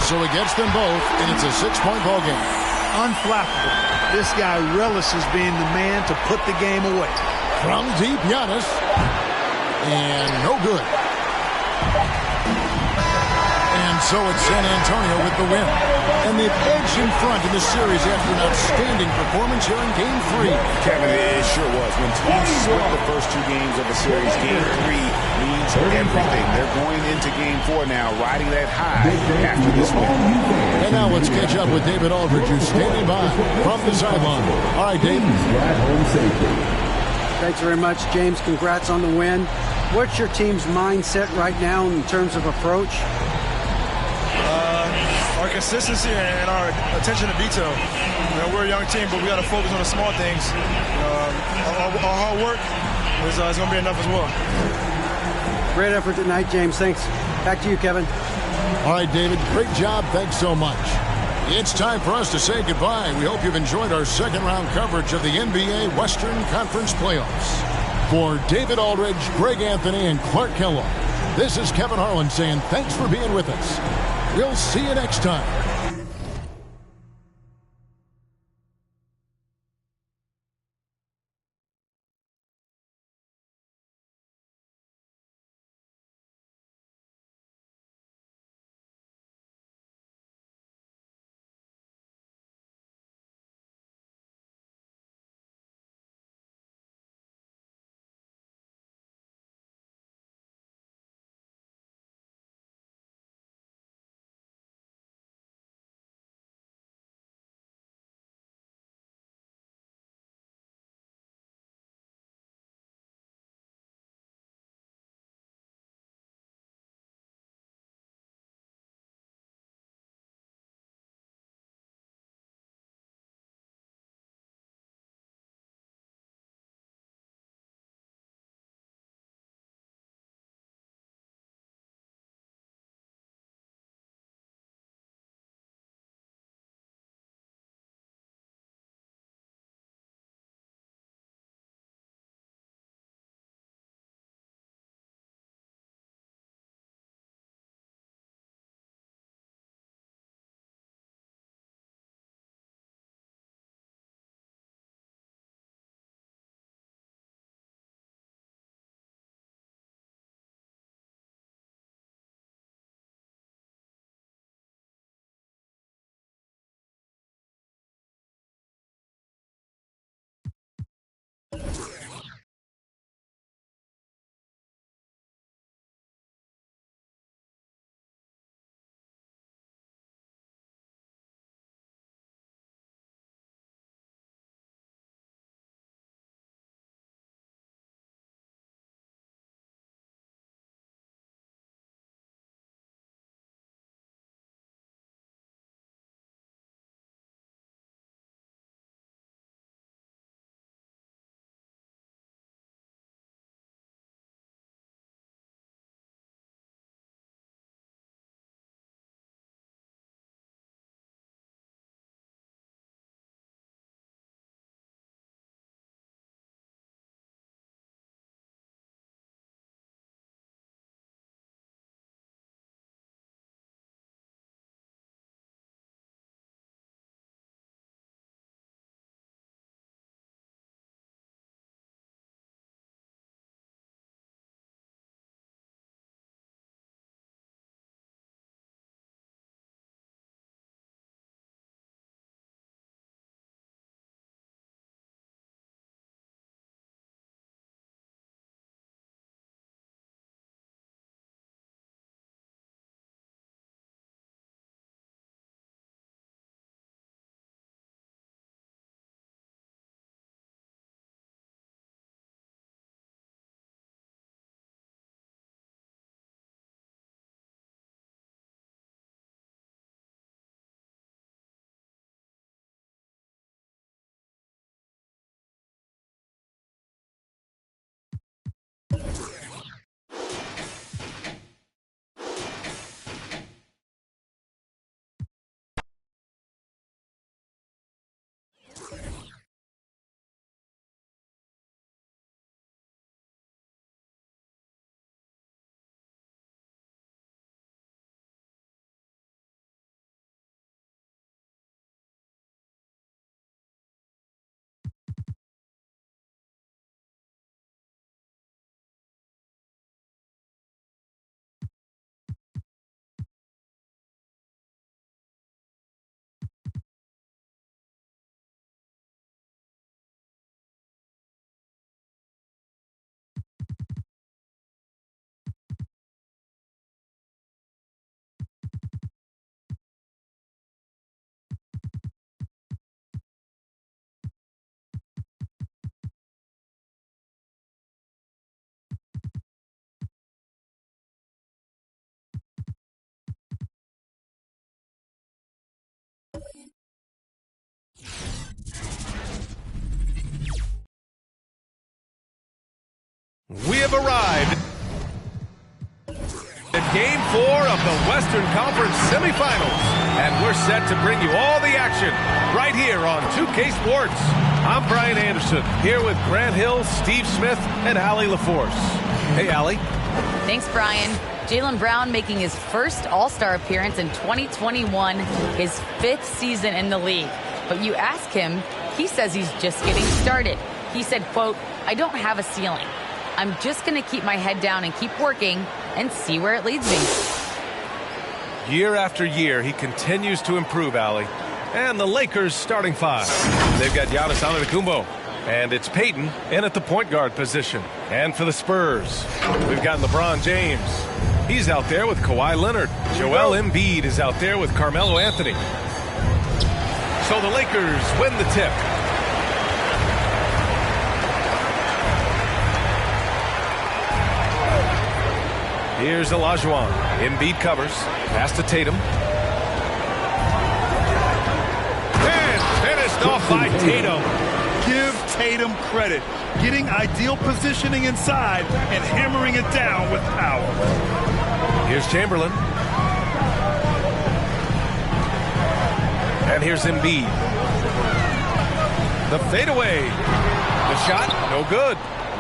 So he gets them both, and it's a 6-point ball game. Unflappable. This guy relishes being the man to put the game away. From deep, Giannis. And no good. And so it's San Antonio with the win. And they've edged in front in the series after an outstanding performance here in Game 3. Kevin, it sure was. When teams split the first 2 games of the series, Game 3 means everything. They're going into Game 4 now, riding that high after this win. And now let's catch up with David Aldridge, who's standing by from the sideline. All right, David. Thanks very much, James. Congrats on the win. What's your team's mindset right now in terms of approach? Our consistency and our attention to detail. We're a young team, but we got to focus on the small things. Our hard work is going to be enough as well. Great effort tonight, James. Thanks. Back to you, Kevin. All right, David. Great job. Thanks so much. It's time for us to say goodbye. We hope you've enjoyed our second-round coverage of the NBA Western Conference Playoffs. For David Aldridge, Greg Anthony, and Clark Kellogg, this is Kevin Harlan saying thanks for being with us. We'll see you next time. We have arrived at Game 4 of the Western Conference semifinals, and we're set to bring you all the action right here on 2K Sports. I'm Brian Anderson, here with Grant Hill, Steve Smith, and Allie LaForce. Hey, Allie. Thanks, Brian. Jaylen Brown making his first All-Star appearance in 2021, his 5th season in the league. But you ask him, he says he's just getting started. He said, quote, "I don't have a ceiling. I'm just going to keep my head down and keep working and see where it leads me." Year after year, he continues to improve, Allie. And the Lakers starting 5. They've got Giannis Antetokounmpo. And it's Peyton in at the point guard position. And for the Spurs, we've got LeBron James. He's out there with Kawhi Leonard. Joel Embiid is out there with Carmelo Anthony. So the Lakers win the tip. Here's Olajuwon. Embiid covers. Pass to Tatum. And finished off by Tatum. Give Tatum credit. Getting ideal positioning inside and hammering it down with power. Here's Chamberlain. And here's Embiid. The fadeaway. The shot, no good.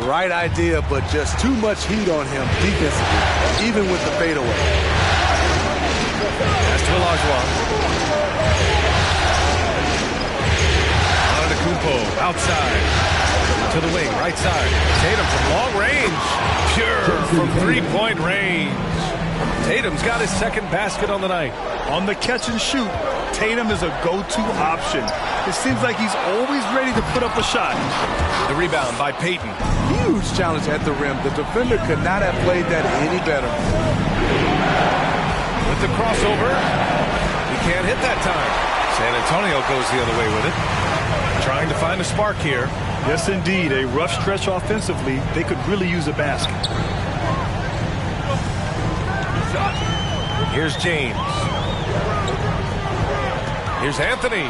Right idea, but just too much heat on him defensively, even with the fadeaway. That's to Olajuwon. Antetokounmpo outside. To the wing, right side. Tatum from long range. Pure from three-point range. Tatum's got his second basket on the night. On the catch and shoot, Tatum is a go-to option. It seems like he's always ready to put up a shot. The rebound by Peyton. Huge challenge at the rim. The defender could not have played that any better. With the crossover, he can't hit that time. San Antonio goes the other way with it. Trying to find a spark here. Yes, indeed. A rough stretch offensively. They could really use a basket. Here's James. Here's Anthony.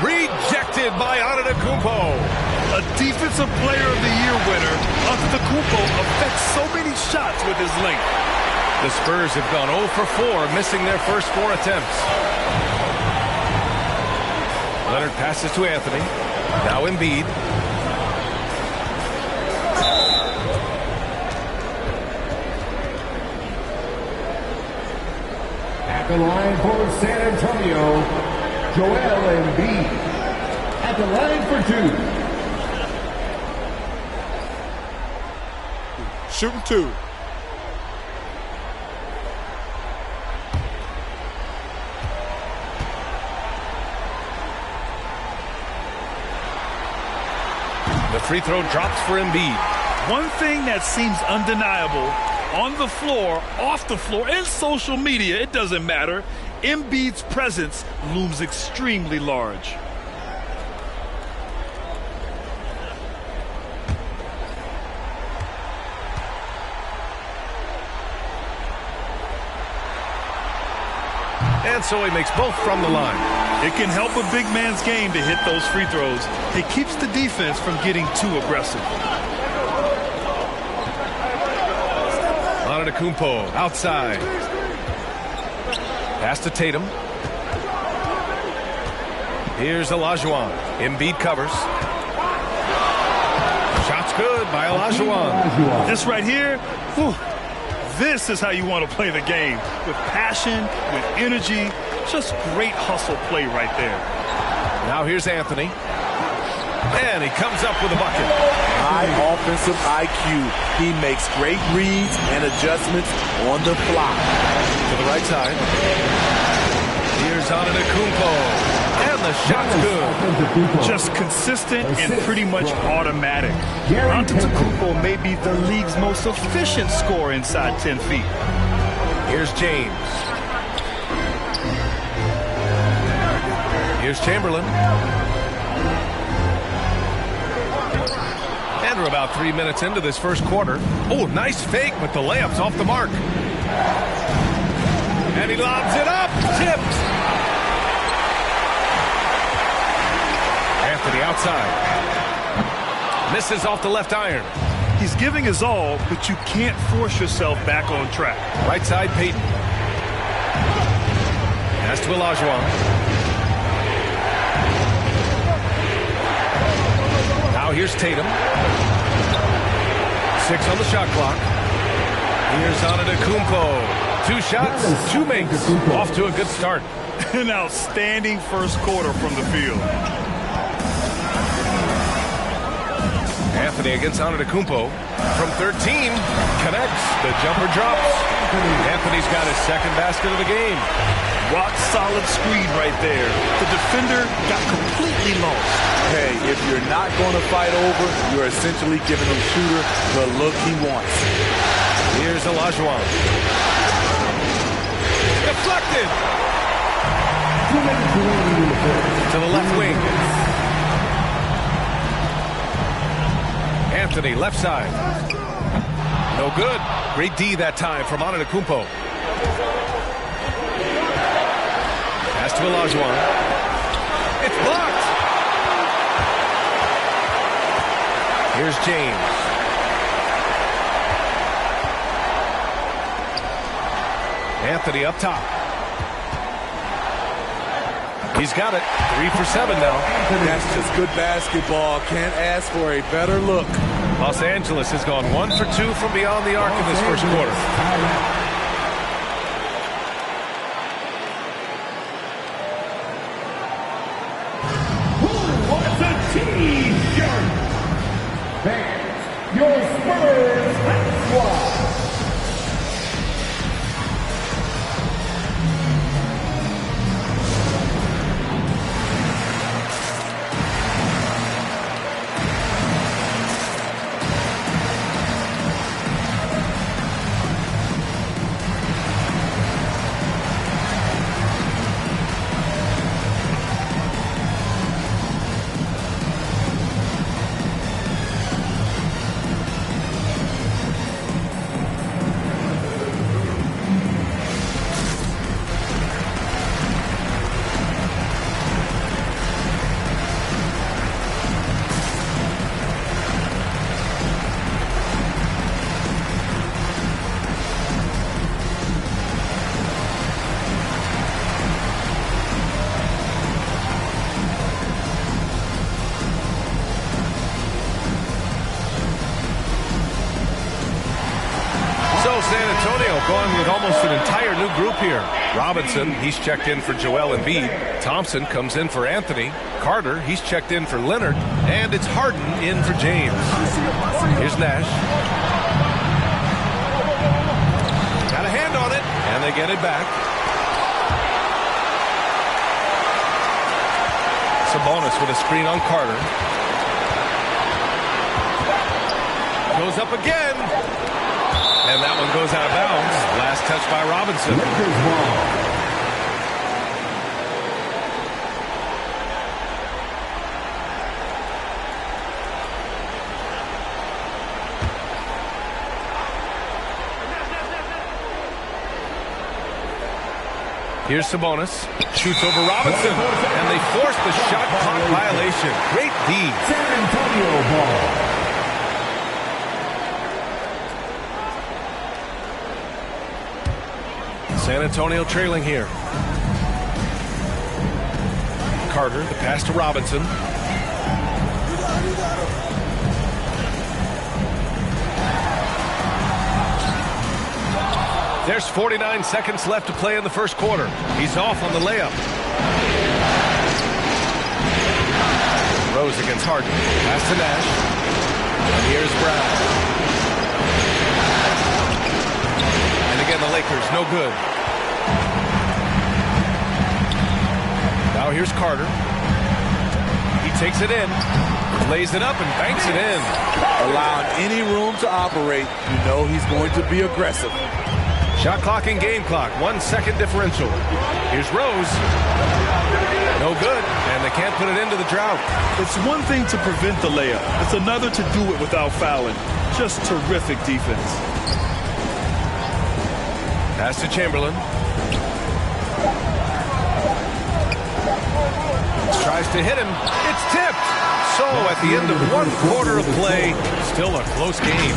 Rejected by Antetokounmpo. A Defensive Player of the Year winner, Antetokounmpo affects so many shots with his length. The Spurs have gone 0 for 4, missing their first 4 attempts. Leonard passes to Anthony. Now Embiid. At the line for San Antonio, Joel Embiid. At the line for 2. Shooting 2. The free throw drops for Embiid. One thing that seems undeniable, on the floor, off the floor, in social media, it doesn't matter. Embiid's presence looms extremely large. And so he makes both from the line. It can help a big man's game to hit those free throws. It keeps the defense from getting too aggressive. Antetokounmpo outside. Pass to Tatum. Here's Olajuwon. Embiid covers. Shot's good by Olajuwon. This right here, whew, this is how you want to play the game. With passion, with energy, just great hustle play right there. Now here's Anthony. And he comes up with a bucket. High offensive IQ. He makes great reads and adjustments on the fly. To the right side. Here's Antetokounmpo. And the shot's good. Just consistent and pretty much automatic. Antetokounmpo may be the league's most efficient scorer inside 10 feet. Here's James. Here's Chamberlain. And we're about 3 minutes into this first quarter. Oh, nice fake, but the layup's off the mark. And he lobs it up. Tipped. Anthony outside. Misses off the left iron. He's giving his all, but you can't force yourself back on track. Right side, Payton. Pass to Olajuwon. Now here's Tatum. 6 on the shot clock. Here's Antetokounmpo. 2 shots, 2 makes. Off to a good start. An outstanding first quarter from the field. Anthony against Antetokounmpo. From 13, connects. The jumper drops. Anthony's got his second basket of the game. Rock solid screen right there. The defender got completely lost. Hey, if you're not going to fight over, you're essentially giving the shooter the look he wants. Here's Olajuwon. Deflected. To the left wing. Anthony, left side. No good. Great D that time from Antetokounmpo. Pass to Olajuwon. It's blocked. Here's James. Anthony up top. He's got it. 3 for 7 now. That's just good basketball. Can't ask for a better look. Los Angeles has gone 1 for 2 from beyond the arc in this first quarter. Who wants a T-shirt? Fans, your Spurs Hot Squad. San Antonio going with almost an entire new group here. Robinson, he's checked in for Joel Embiid. Thompson comes in for Anthony. Carter, he's checked in for Leonard. And it's Harden in for James. Here's Nash. Got a hand on it, and they get it back. Sabonis with a screen on Carter. Goes up again. And that one goes out of bounds. Last touch by Robinson. Here's Sabonis. Shoots over Robinson. And they force the shot clock violation. Great D. San Antonio ball. San Antonio trailing here. Carter, the pass to Robinson. There's 49 seconds left to play in the first quarter. He's off on the layup. Rose against Harden. Pass to Nash. And here's Brown. And again, the Lakers, no good. Now here's Carter. He takes it in, lays it up, and banks it in. Allowing any room to operate, you know he's going to be aggressive. Shot clock and game clock, 1 second differential. Here's Rose. No good, and they can't put it into the drought. It's one thing to prevent the layup. It's another to do it without fouling. Just terrific defense. Pass to Chamberlain. Tries to hit him. It's tipped. So at the end of 1 quarter of play, still a close game.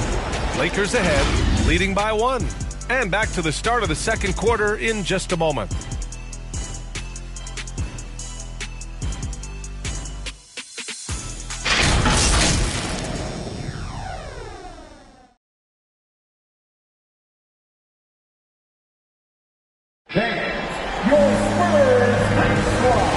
Lakers ahead, leading by 1. And back to the start of the second quarter in just a moment.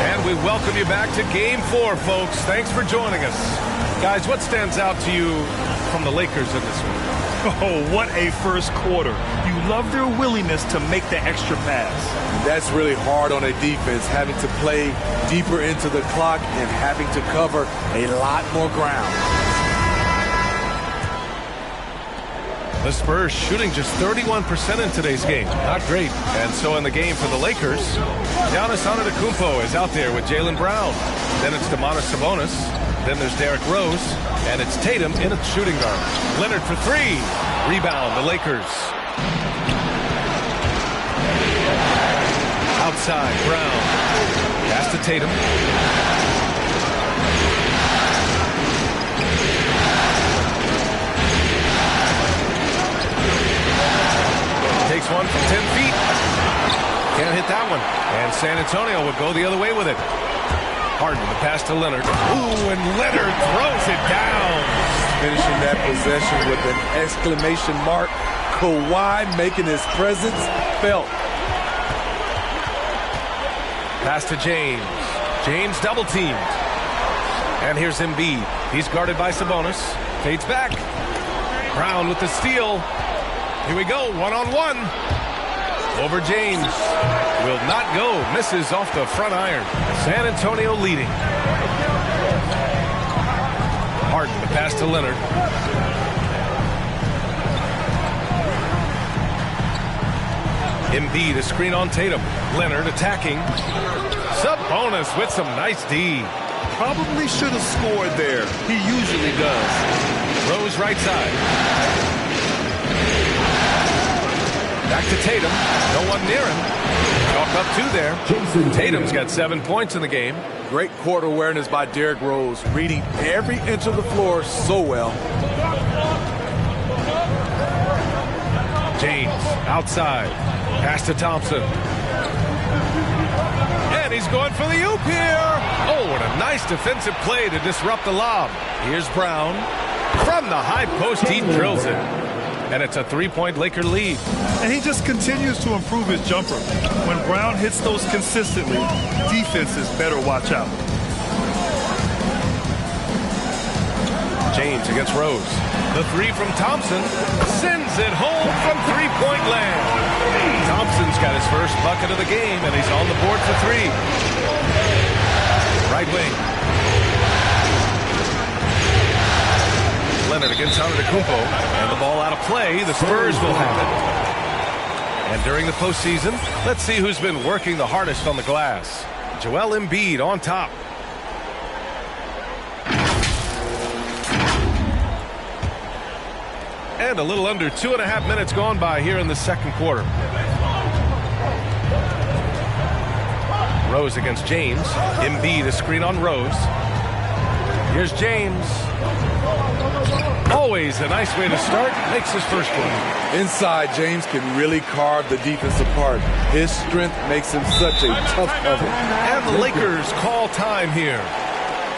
And we welcome you back to Game 4, folks. Thanks for joining us. Guys, what stands out to you from the Lakers in this one? Oh, what a first quarter. You love their willingness to make the extra pass. That's really hard on a defense, having to play deeper into the clock and having to cover a lot more ground. The Spurs shooting just 31% in today's game. Not great. And so in the game for the Lakers, Giannis Antetokounmpo is out there with Jaylen Brown. Then it's Domantas Sabonis. Then there's Derrick Rose. And it's Tatum in its shooting guard. Leonard for 3. Rebound, the Lakers. Outside, Brown. Pass to Tatum. Takes one from 10 feet. Can't hit that one. And San Antonio would go the other way with it. Harden, the pass to Leonard. Ooh, and Leonard throws it down. Finishing that possession with an exclamation mark. Kawhi making his presence felt. Pass to James. James double teamed. And here's Embiid. He's guarded by Sabonis. Fades back. Brown with the steal. Here we go, one-on-one. Over James. Will not go. Misses off the front iron. San Antonio leading. Harden, the pass to Leonard. Embiid, a screen on Tatum. Leonard attacking. Sabonis with some nice D. Probably should have scored there. He usually does. Rose right side. Back to Tatum. No one near him. Chalk up 2 there. Tatum's got 7 points in the game. Great court awareness by Derrick Rose, reading every inch of the floor so well. James outside. Pass to Thompson. And he's going for the oop here. Oh, what a nice defensive play to disrupt the lob. Here's Brown. From the high post, he drills it. And it's a 3-point Laker lead. And he just continues to improve his jumper. When Brown hits those consistently, defenses better watch out. James against Rose. The 3 from Thompson sends it home from 3-point land. Thompson's got his first bucket of the game, and he's on the board for 3. Right wing. Leonard against Antetokounmpo, and the ball out of play. The Spurs will have it. And during the postseason, let's see who's been working the hardest on the glass. Joel Embiid on top. And a little under 2.5 minutes gone by here in the second quarter. Rose against James. Embiid, a screen on Rose. Here's James. Always a nice way to start. Makes his first one. Inside, James can really carve the defense apart. His strength makes him such a tough cover. And the Lakers call time here.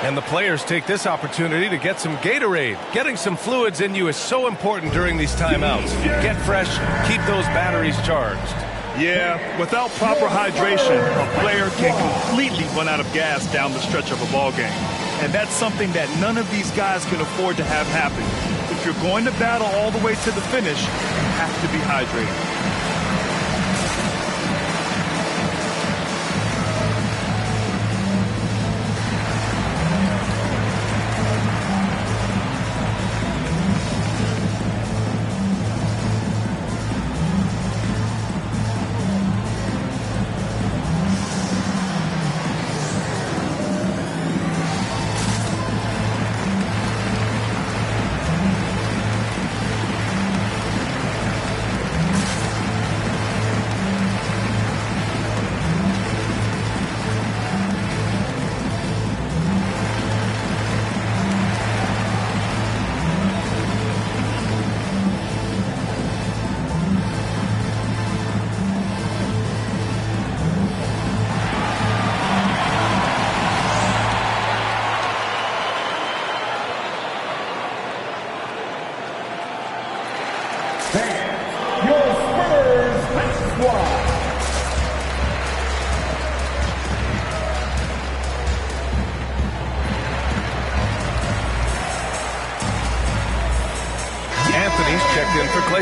And the players take this opportunity to get some Gatorade. Getting some fluids in you is so important during these timeouts. Get fresh, keep those batteries charged. Yeah, without proper hydration, a player can completely run out of gas down the stretch of a ball game. And that's something that none of these guys can afford to have happen. If you're going to battle all the way to the finish, you have to be hydrated.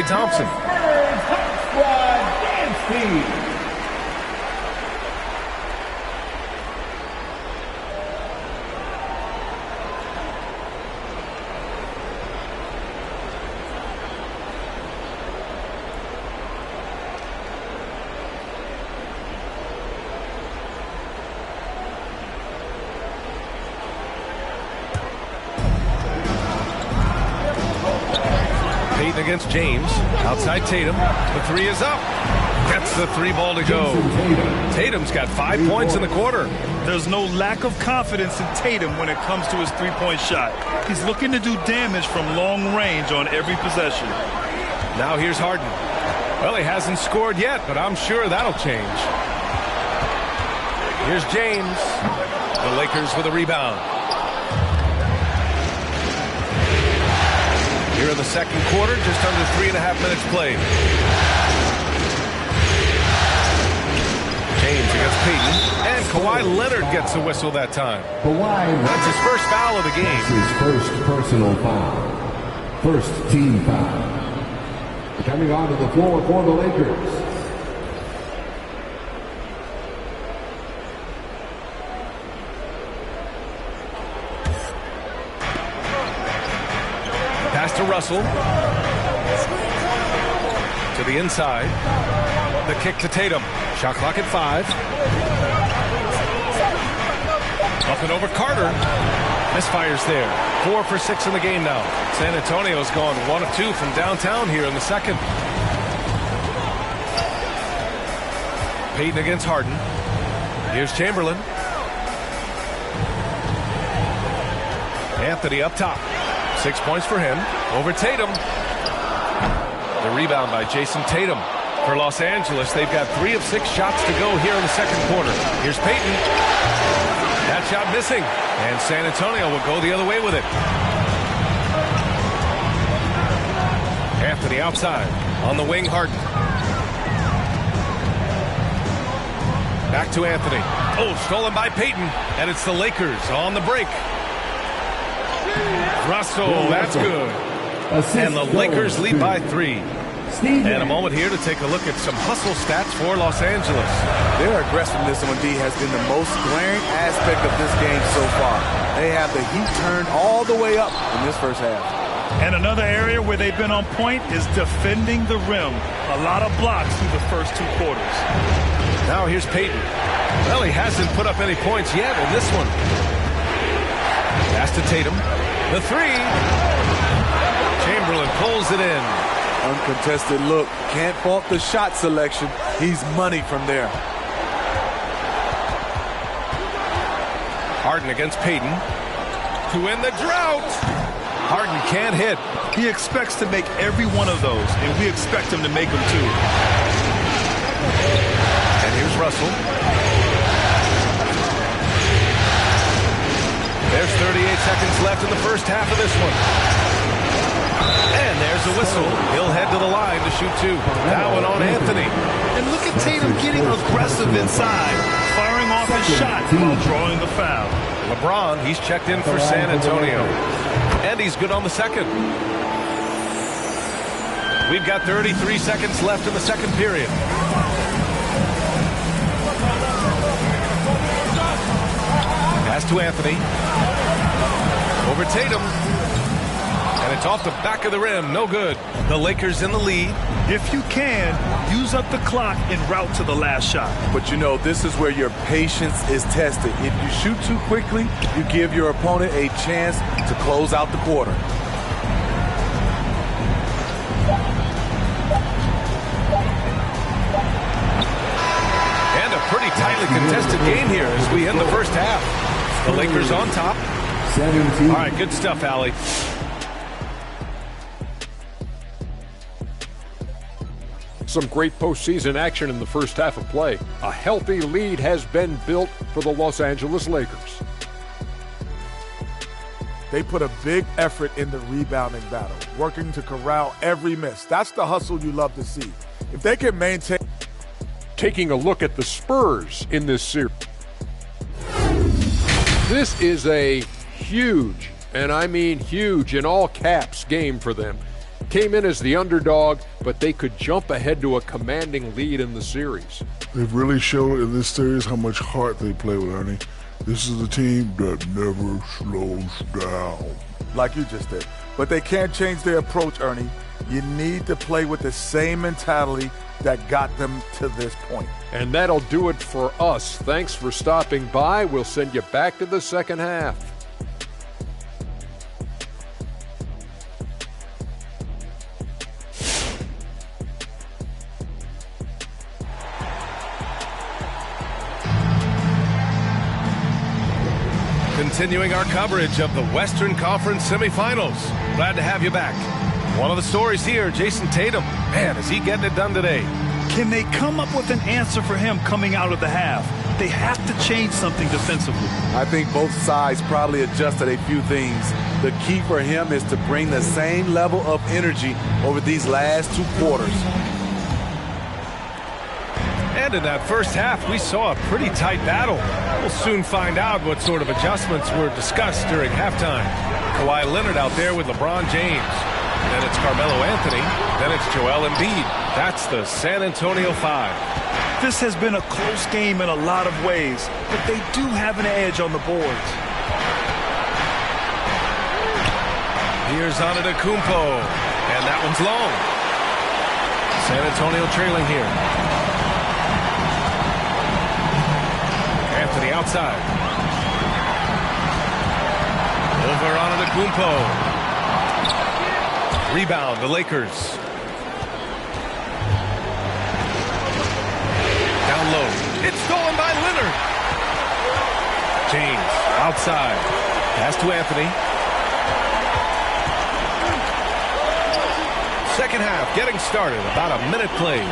Thompson. Squad dance team. Against James. Outside Tatum. The three is up. Gets the three ball to go. Tatum's got 5 points in the quarter. There's no lack of confidence in Tatum when it comes to his three-point shot. He's looking to do damage from long range on every possession. Now here's Harden. Well, he hasn't scored yet, but I'm sure that'll change. Here's James. The Lakers with a rebound. Here in the second quarter, just under 3.5 minutes played. James against Payton, and Kawhi Leonard gets a whistle that time. That's his first foul of the game. His first personal foul. First team foul. Coming onto the floor for the Lakers. To Russell. To the inside. The kick to Tatum. Shot clock at 5. Up and over Carter. Misfires there. 4 for 6 in the game now. San Antonio's gone 1 of 2 from downtown here in the second. Payton against Harden. Here's Chamberlain. Anthony up top. 6 points for him. Over Tatum. The rebound by Jason Tatum. For Los Angeles, they've got 3 of 6 shots to go here in the second quarter. Here's Payton. That shot missing. And San Antonio will go the other way with it. Anthony outside. On the wing, Harden. Back to Anthony. Oh, stolen by Payton. And it's the Lakers on the break. Russell, that's good. And the Lakers lead by 3. And a moment here to take a look at some hustle stats for Los Angeles. Their aggressiveness on D has been the most glaring aspect of this game so far. They have the heat turned all the way up in this first half. And another area where they've been on point is defending the rim. A lot of blocks through the first 2 quarters. Now here's Payton. Well, he hasn't put up any points yet in this one. Pass to Tatum. The 3. Chamberlain pulls it in. Uncontested look. Can't fault the shot selection. He's money from there. Harden against Payton. To end the drought. Harden can't hit. He expects to make every one of those, and we expect him to make them too. And here's Russell. There's 38 seconds left in the first half of this one. And there's a whistle. He'll head to the line to shoot 2. That one on Anthony. And look at Tatum getting aggressive inside, firing off his shot while drawing the foul. LeBron, he's checked in for San Antonio. And he's good on the second. We've got 33 seconds left in the second period. Pass to Anthony. Over Tatum. And it's off the back of the rim. No good. The Lakers in the lead. If you can, use up the clock en route to the last shot. But you know, this is where your patience is tested. If you shoot too quickly, you give your opponent a chance to close out the quarter. And a pretty tightly contested game here as we end the first half. The Lakers on top. 17. All right, good stuff, Allie. Some great postseason action in the first half of play. A healthy lead has been built for the Los Angeles Lakers. They put a big effort in the rebounding battle, working to corral every miss. That's the hustle you love to see. If they can maintain... Taking a look at the Spurs in this series. This is a huge, and I mean huge in all caps, game for them. Came in as the underdog, but they could jump ahead to a commanding lead in the series. They've really showed in this series how much heart they play with, Ernie. This is a team that never slows down. Like you just did. But they can't change their approach, Ernie. You need to play with the same mentality that got them to this point. And that'll do it for us. Thanks for stopping by. We'll send you back to the second half. Continuing our coverage of the Western Conference semifinals. Glad to have you back. One of the stories here, Jason Tatum. Man, is he getting it done today? Can they come up with an answer for him coming out of the half? They have to change something defensively. I think both sides probably adjusted a few things. The key for him is to bring the same level of energy over these last 2 quarters. And in that first half, we saw a pretty tight battle. We'll soon find out what sort of adjustments were discussed during halftime. Kawhi Leonard out there with LeBron James. Then it's Carmelo Anthony. Then it's Joel Embiid. That's the San Antonio 5. This has been a close game in a lot of ways, but they do have an edge on the boards. Here's Antetokounmpo, and that one's long. San Antonio trailing here. Anthony outside. Over Antetokounmpo. Rebound, the Lakers. Down low. It's stolen by Leonard. James outside. Pass to Anthony. Second half getting started. About a minute played.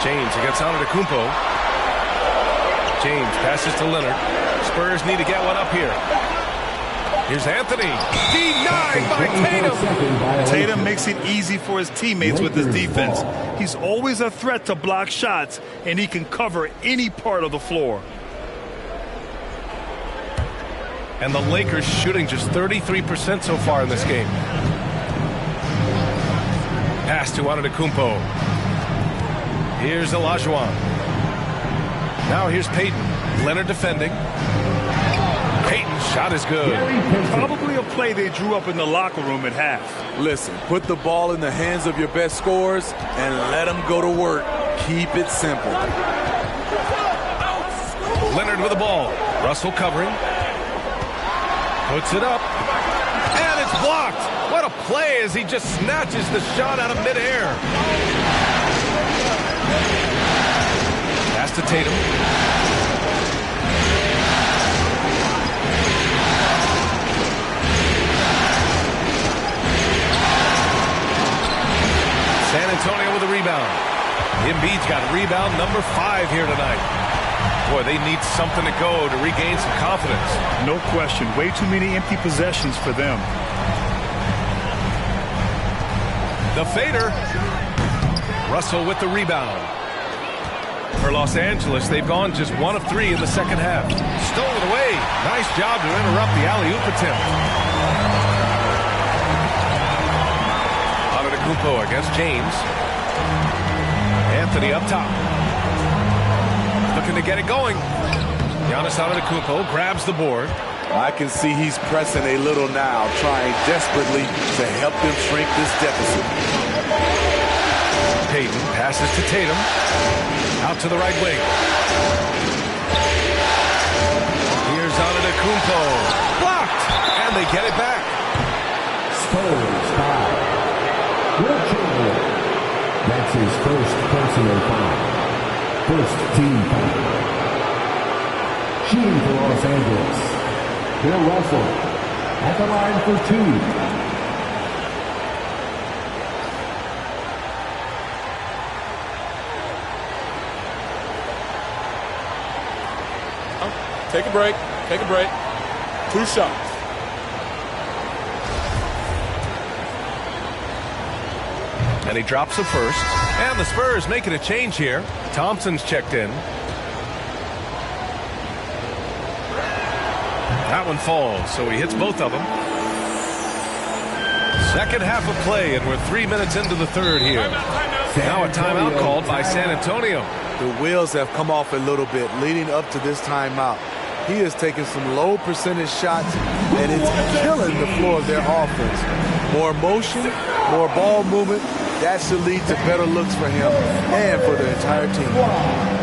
James against Antetokounmpo. James passes to Leonard. Spurs need to get one up here. Here's Anthony. Denied by Tatum. Tatum makes it easy for his teammates with his defense. He's always a threat to block shots, and he can cover any part of the floor. And the Lakers shooting just 33% so far in this game. Pass to Antetokounmpo. Here's Olajuwon. Now here's Payton. Leonard defending. Payton's shot is good. Probably a play they drew up in the locker room at half. Listen, put the ball in the hands of your best scorers and let them go to work. Keep it simple. Leonard with the ball. Russell covering. Puts it up. And it's blocked. What a play as he just snatches the shot out of midair. Pass to Tatum. San Antonio with a rebound. Embiid's got rebound number 5 here tonight. Boy, they need something to go to regain some confidence. No question. Way too many empty possessions for them. The fader. Russell with the rebound. For Los Angeles, they've gone just 1 of 3 in the second half. Stolen away. Nice job to interrupt the alley-oop attempt. Antetokounmpo against James. Anthony up top. Looking to get it going. Giannis Antetokounmpo grabs the board. I can see he's pressing a little now, trying desperately to help them shrink this deficit. Payton passes to Tatum. Out to the right wing. Here's Antetokounmpo. Blocked! And they get it back. Spurs foul. Will Chamberlain. That's his first personal foul. First team foul. Shooting for Los Angeles. Bill Russell at the line for 2. Take a break. Take a break. 2 shots. And he drops the first. And the Spurs making a change here. Thompson's checked in. That one falls, so he hits both of them. Second half of play, and we're 3 minutes into the third here. Now a timeout called by San Antonio. The wheels have come off a little bit leading up to this timeout. He is taking some low percentage shots, and it's killing the flow of their offense. More motion, more ball movement, that should lead to better looks for him and for the entire team.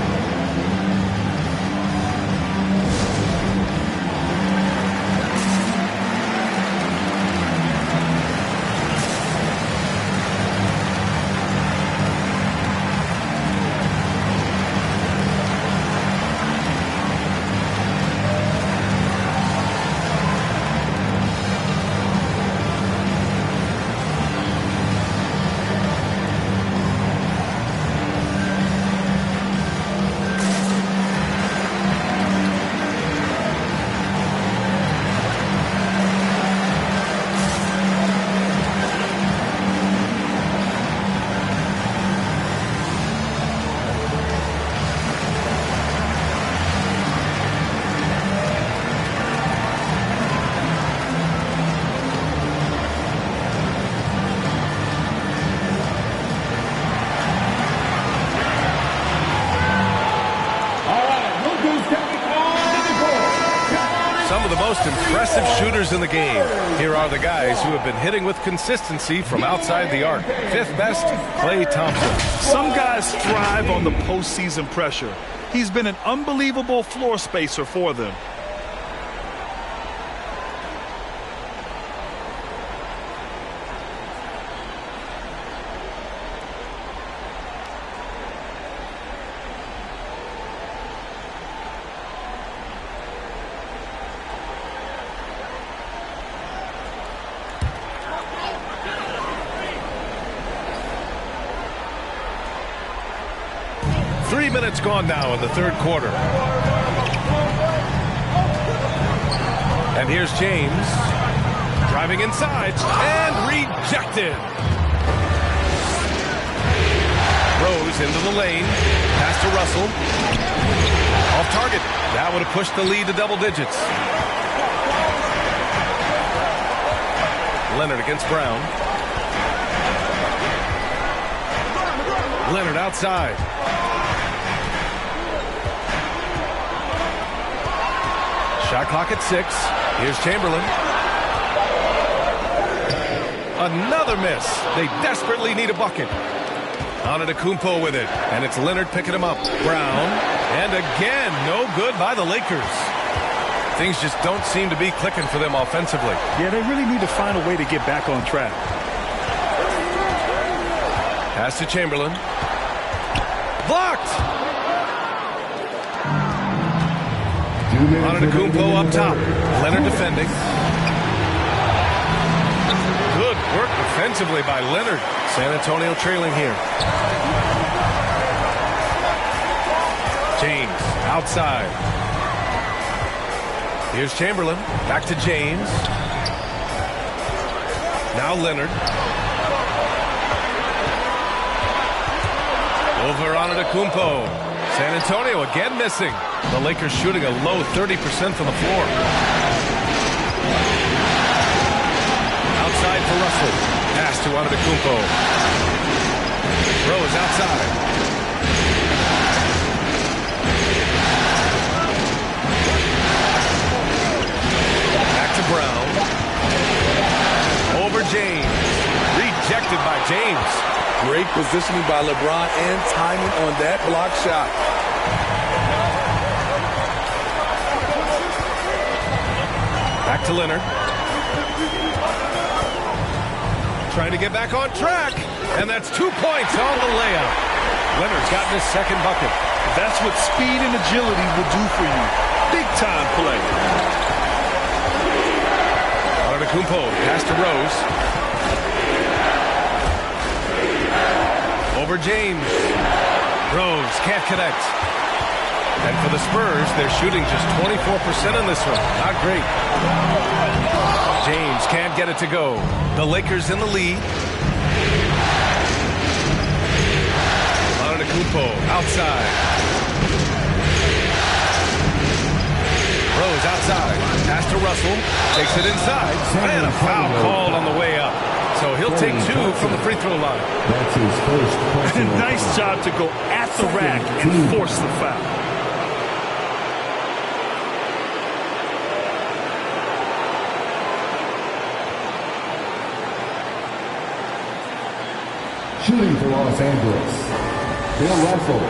Impressive shooters in the game. Here are the guys who have been hitting with consistency from outside the arc. Fifth best, Klay Thompson. Some guys thrive on the postseason pressure. He's been an unbelievable floor spacer for them. Minutes gone now in the third quarter. And here's James driving inside and rejected. Rose into the lane, pass to Russell. Off target. That would have pushed the lead to double digits. Leonard against Brown. Leonard outside. Shot clock at 6. Here's Chamberlain. Another miss. They desperately need a bucket. Antetokounmpo with it. And it's Leonard picking him up. Brown. And again, no good by the Lakers. Things just don't seem to be clicking for them offensively. Yeah, they really need to find a way to get back on track. Pass to Chamberlain. Blocked! Antetokounmpo up top. Leonard defending. Good work defensively by Leonard. San Antonio trailing here. James outside. Here's Chamberlain. Back to James. Now Leonard. Over Antetokounmpo. San Antonio again missing. The Lakers shooting a low 30% from the floor. Outside for Russell. Pass to Antetokounmpo. Rose outside. Back to Brown. Over James. Rejected by James. Great positioning by LeBron and timing on that block shot. Back to Leonard. Trying to get back on track. And that's 2 points on the layup. Leonard's gotten his second bucket. That's what speed and agility will do for you. Big time play. Antetokounmpo, pass to Rose. Over James. Rose can't connect. And for the Spurs, they're shooting just 24% in this one. Not great. James can't get it to go. The Lakers in the lead. Antetokounmpo outside. Rose outside. Pass to Russell. Takes it inside. And a foul called on the way up. So he'll take 2 from the free throw line. That's his first personal Nice foul. job to go at the rack and force the foul. Shooting for Los Angeles, Bill Russell,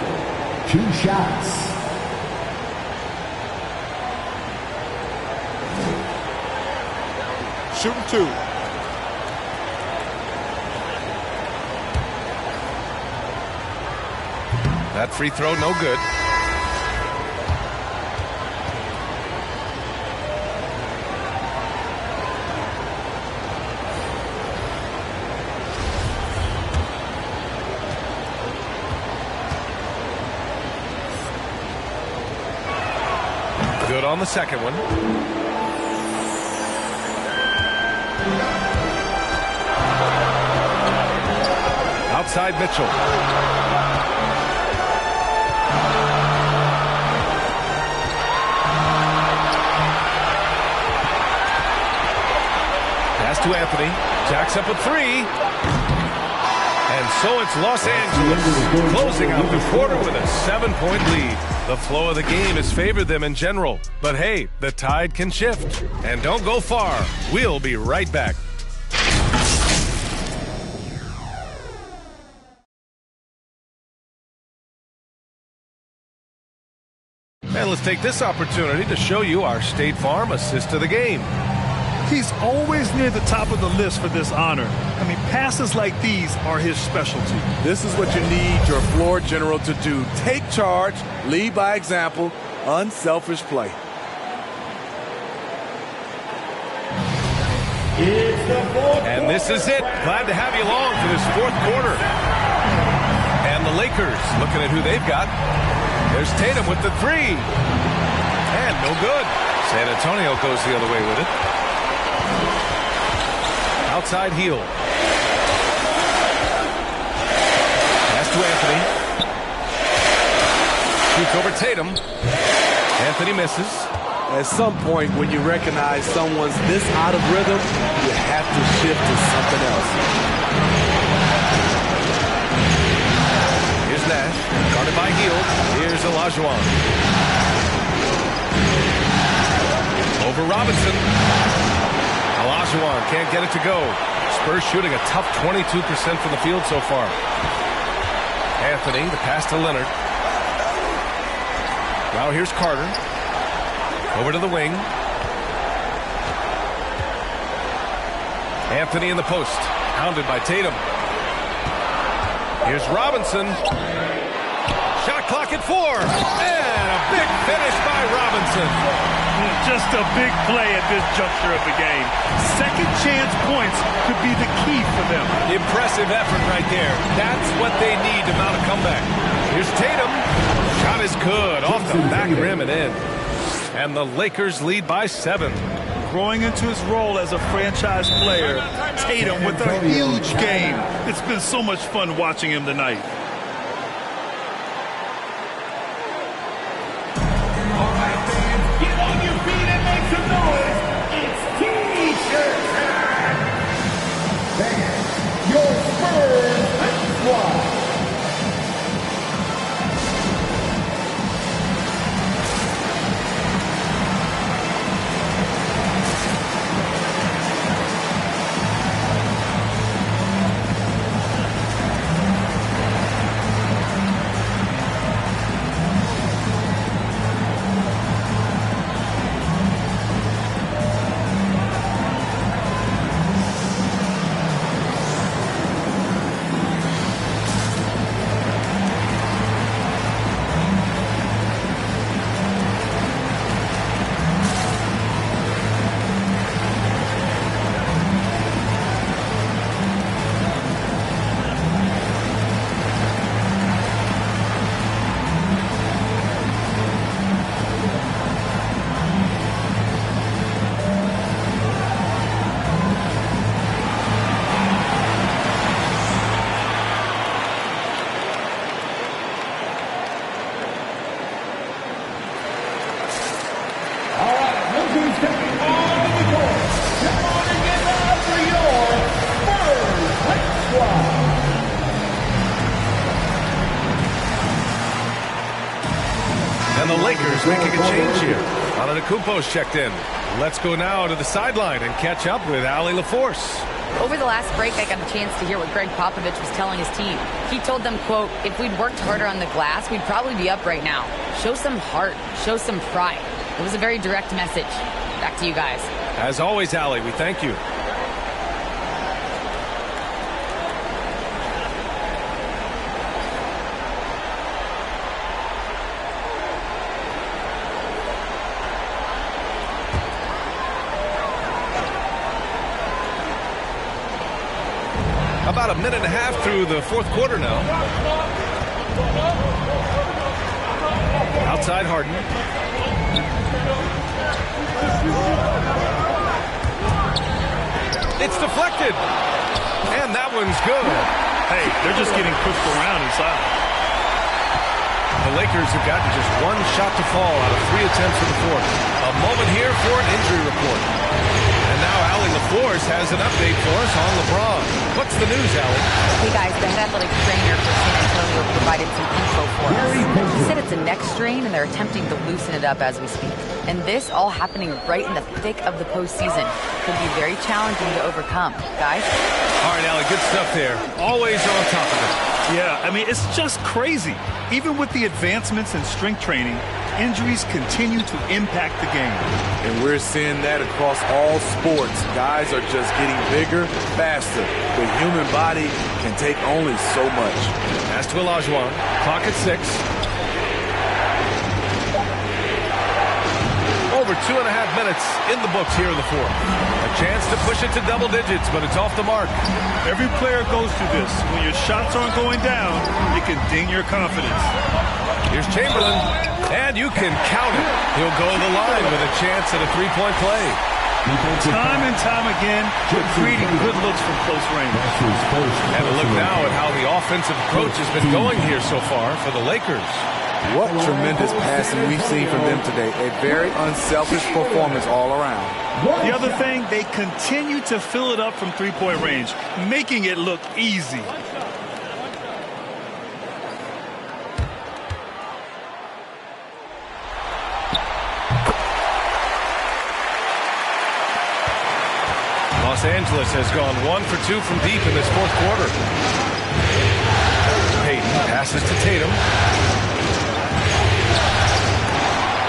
2 shots. Shooting 2. That free throw, no good. Good on the second one. Outside Mitchell. Pass to Anthony. Jacks up a 3. And so it's Los Angeles closing out the quarter with a 7-point lead. The flow of the game has favored them in general. But hey, the tide can shift. And don't go far. We'll be right back. And let's take this opportunity to show you our State Farm assist to the game. He's always near the top of the list for this honor. I mean, passes like these are his specialty. This is what you need your floor general to do. Take charge, lead by example, unselfish play. And this is it. Glad to have you along for this 4th quarter. And the Lakers looking at who they've got. There's Tatum with the 3. And no good. San Antonio goes the other way with it. Outside heel. Pass to Anthony. Shoots over Tatum. Anthony misses. At some point, when you recognize someone's this out of rhythm, you have to shift to something else. Here's Nash. Guarded by Hield. Here's Olajuwon. Over Robinson. Olajuwon can't get it to go. Spurs shooting a tough 22% from the field so far. Anthony, the pass to Leonard. Now here's Carter. Over to the wing. Anthony in the post. Hounded by Tatum. Here's Robinson. Shot clock at 4. And a big finish by Robinson. Just a big play at this juncture of the game. Second chance points could be the key for them. Impressive effort right there. That's what they need to mount a comeback. Here's Tatum. Shot is good. Off the back rim and in. And the Lakers lead by 7. Growing into his role as a franchise player, Tatum with a huge game. It's been so much fun watching him tonight. All right, fans, get on your feet and make some noise. It's T-shirt time. Fans, your Spurs squad. And the Lakers making a change here. Antetokounmpo's checked in. Let's go now to the sideline and catch up with Allie LaForce. Over the last break, I got a chance to hear what Greg Popovich was telling his team. He told them, quote, if we'd worked harder on the glass, we'd probably be up right now. Show some heart. Show some pride. It was a very direct message. Back to you guys. As always, Allie, we thank you. About a minute and a half through the fourth quarter now. Outside Harden. It's deflected. And that one's good. Hey, they're just getting pushed around inside. The Lakers have gotten just one shot to fall out of 3 attempts in the fourth. A moment here for an injury report. And now Allie LaForce has an update for us on LeBron. What's the news, Allie? Hey guys, the head athletic trainer for San Antonio provided some info for us. He said it's a neck strain and they're attempting to loosen it up as we speak. And this all happening right in the thick of the postseason. Could be very challenging to overcome. Guys? All right, Allie, good stuff there. Always on top of it. Yeah, I mean, it's just crazy. Even with the advancements in strength training, injuries continue to impact the game. And we're seeing that across all sports. Guys are just getting bigger, faster. The human body can take only so much. Pass to Olajuwon. Clock at 6. Over 2.5 minutes in the books here in the fourth. A chance to push it to double digits, but it's off the mark. Every player goes through this. When your shots aren't going down, it can ding your confidence. Here's Chamberlain, and you can count it. He'll go to the line with a chance at a three-point play. Time and time again, creating good looks from close range. And a look now at how the offensive approach has been going here so far for the Lakers. What tremendous passing we've seen from them today. A very unselfish performance all around. The other thing, they continue to fill it up from three-point range, making it look easy. Los Angeles has gone 1 for 2 from deep in this fourth quarter. Payton passes to Tatum.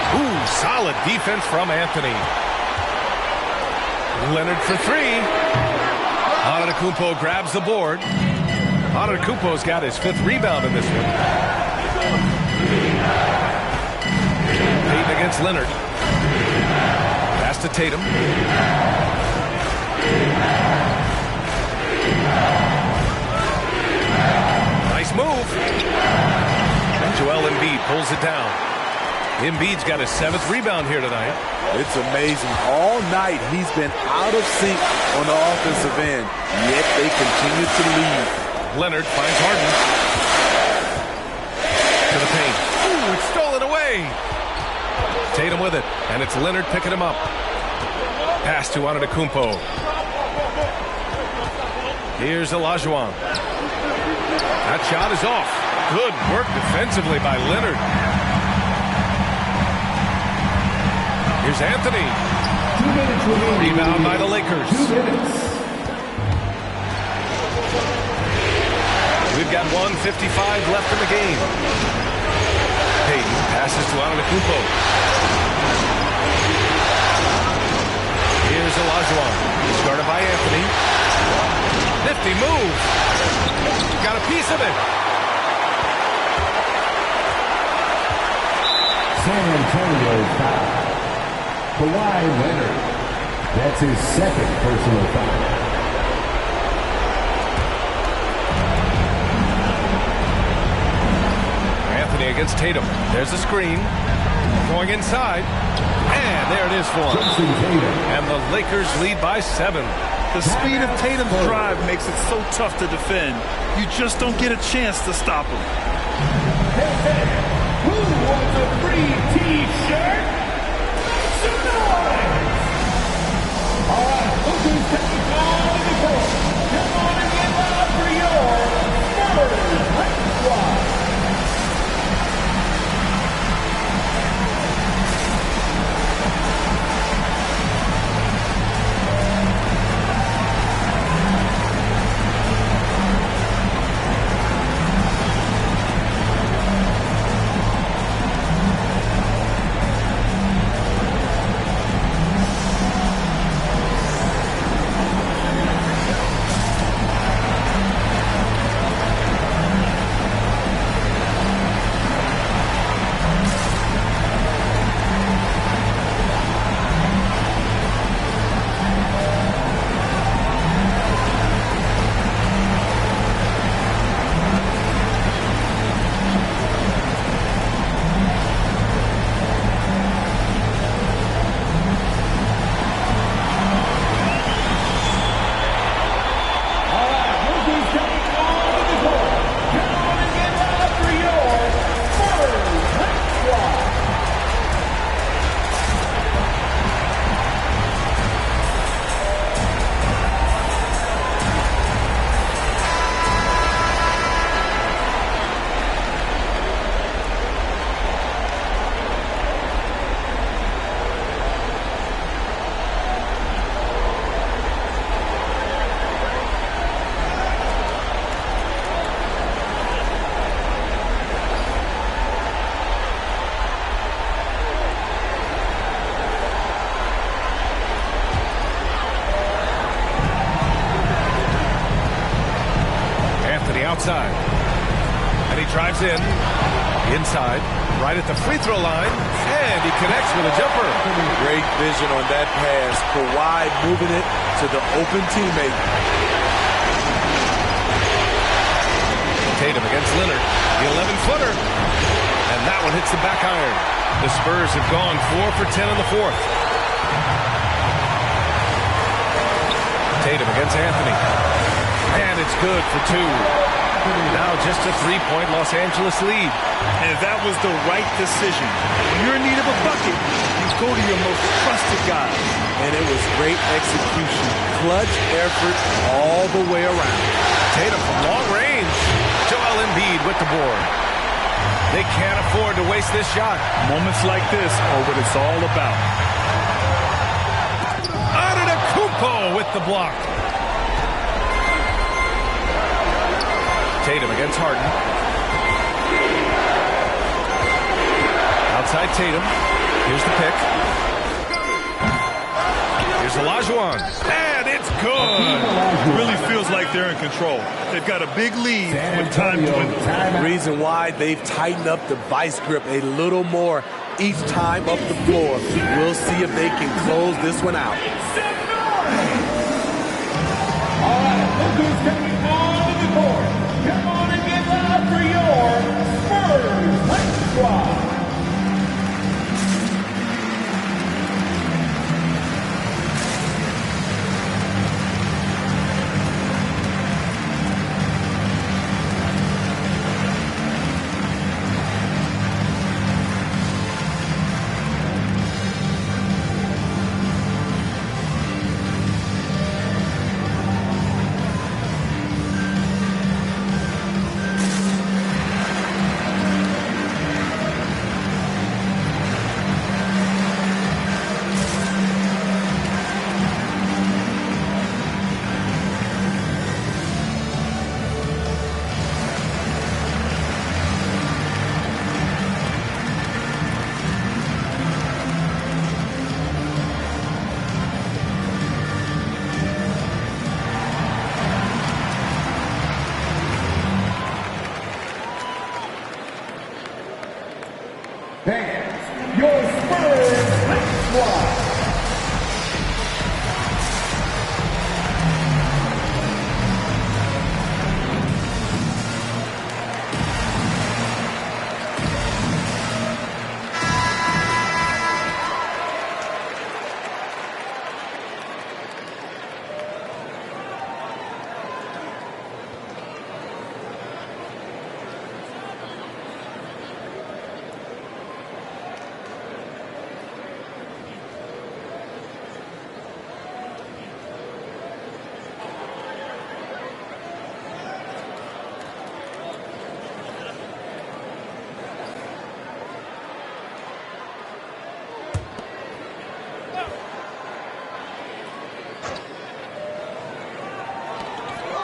Ooh, solid defense from Anthony. Leonard for 3. Antetokounmpo grabs the board. Antetokounmpo's got his 5th rebound in this one. Payton against Leonard. Pass to Tatum. Nice move. And Joel Embiid pulls it down. Embiid's got his 7th rebound here tonight. It's amazing. All night he's been out of sync on the offensive end, yet they continue to lead. Leonard finds Harden. To the paint. Ooh, it's stolen away. Tatum with it, and it's Leonard picking him up. Pass to Antetokounmpo. Here's Olajuwon. That shot is off. Good work defensively by Leonard. Here's Anthony. Rebound by the Lakers. We've got 1:55 left in the game. Payton passes to Antetokounmpo. Here's Olajuwon. Started by Anthony. Nifty move. Got a piece of it. San Antonio foul. Kawhi Leonard. That's his 2nd personal foul. Anthony against Tatum. There's the screen. Going inside. And there it is for him. And the Lakers lead by 7. The speed of Tatum's drive makes it so tough to defend. You just don't get a chance to stop him. Who wants a free T-shirt? All right, look who's taking on the court. Come on and get loud for your Spurs Squad. drives in, inside, right at the free throw line, and he connects with a jumper. Great vision on that pass. Kawhi moving it to the open teammate. Tatum against Leonard, the 11-footer, and that one hits the back iron. The Spurs have gone 4 for 10 in the fourth. Tatum against Anthony, and it's good for 2. Now just a 3-point Los Angeles lead. And that was the right decision. When you're in need of a bucket, you go to your most trusted guy. And it was great execution. Clutch effort all the way around. Tatum from long range. Joel Embiid with the board. They can't afford to waste this shot. Moments like this are what it's all about. Antetokounmpo with the block. Tatum against Harden. Outside Tatum. Here's the pick. Here's Olajuwon. And it's good. It really feels like they're in control. They've got a big lead with time to win. The reason why they've tightened up the vice grip a little more each time up the floor. We'll see if they can close this one out. All right, look who's taking on the court. Come on and get loud for your Spurs Hype Squad. Your Spurs Hype Squad.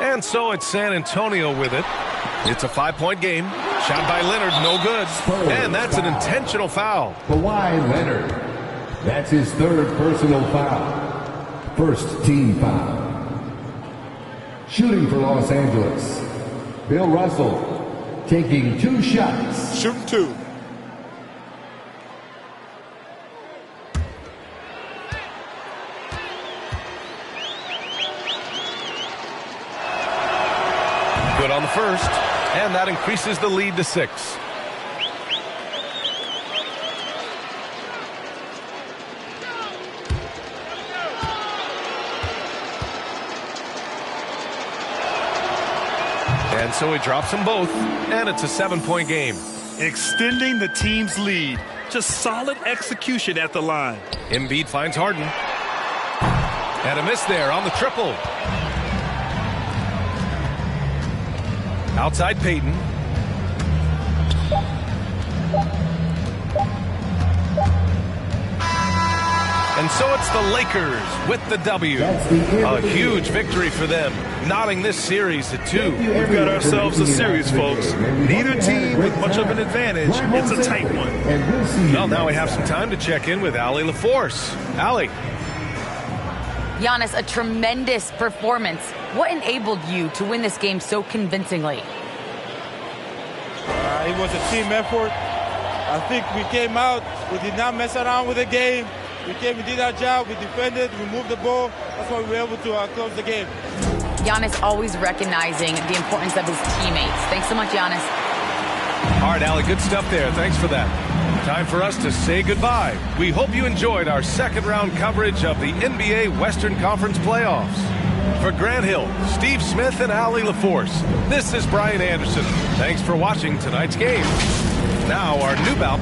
And so it's San Antonio with it. It's a 5-point game. Shot by Leonard, no good. And that's an intentional foul. Kawhi Leonard. That's his 3rd personal foul. First team foul. Shooting for Los Angeles. Bill Russell taking 2 shots. Shooting 2. Good on the first, and that increases the lead to 6. And so he drops them both, and it's a 7-point game. Extending the team's lead. Just solid execution at the line. Embiid finds Harden. And a miss there on the triple. Outside Payton. And so it's the Lakers with the W. A huge victory for them, knotting this series to 2. We've got ourselves a series, folks. Neither team with much of an advantage. It's a tight one. Well, now we have some time to check in with Allie LaForce. Allie. Giannis, a tremendous performance. What enabled you to win this game so convincingly? It was a team effort. I think we came out, we did not mess around with the game. We came, we did our job, we defended, we moved the ball. That's why we were able to close the game. Giannis always recognizing the importance of his teammates. Thanks so much, Giannis. All right, Allie, good stuff there. Thanks for that. Time for us to say goodbye. We hope you enjoyed our second-round coverage of the NBA Western Conference playoffs. For Grant Hill, Steve Smith, and Allie LaForce, this is Brian Anderson. Thanks for watching tonight's game. Now, our new bout.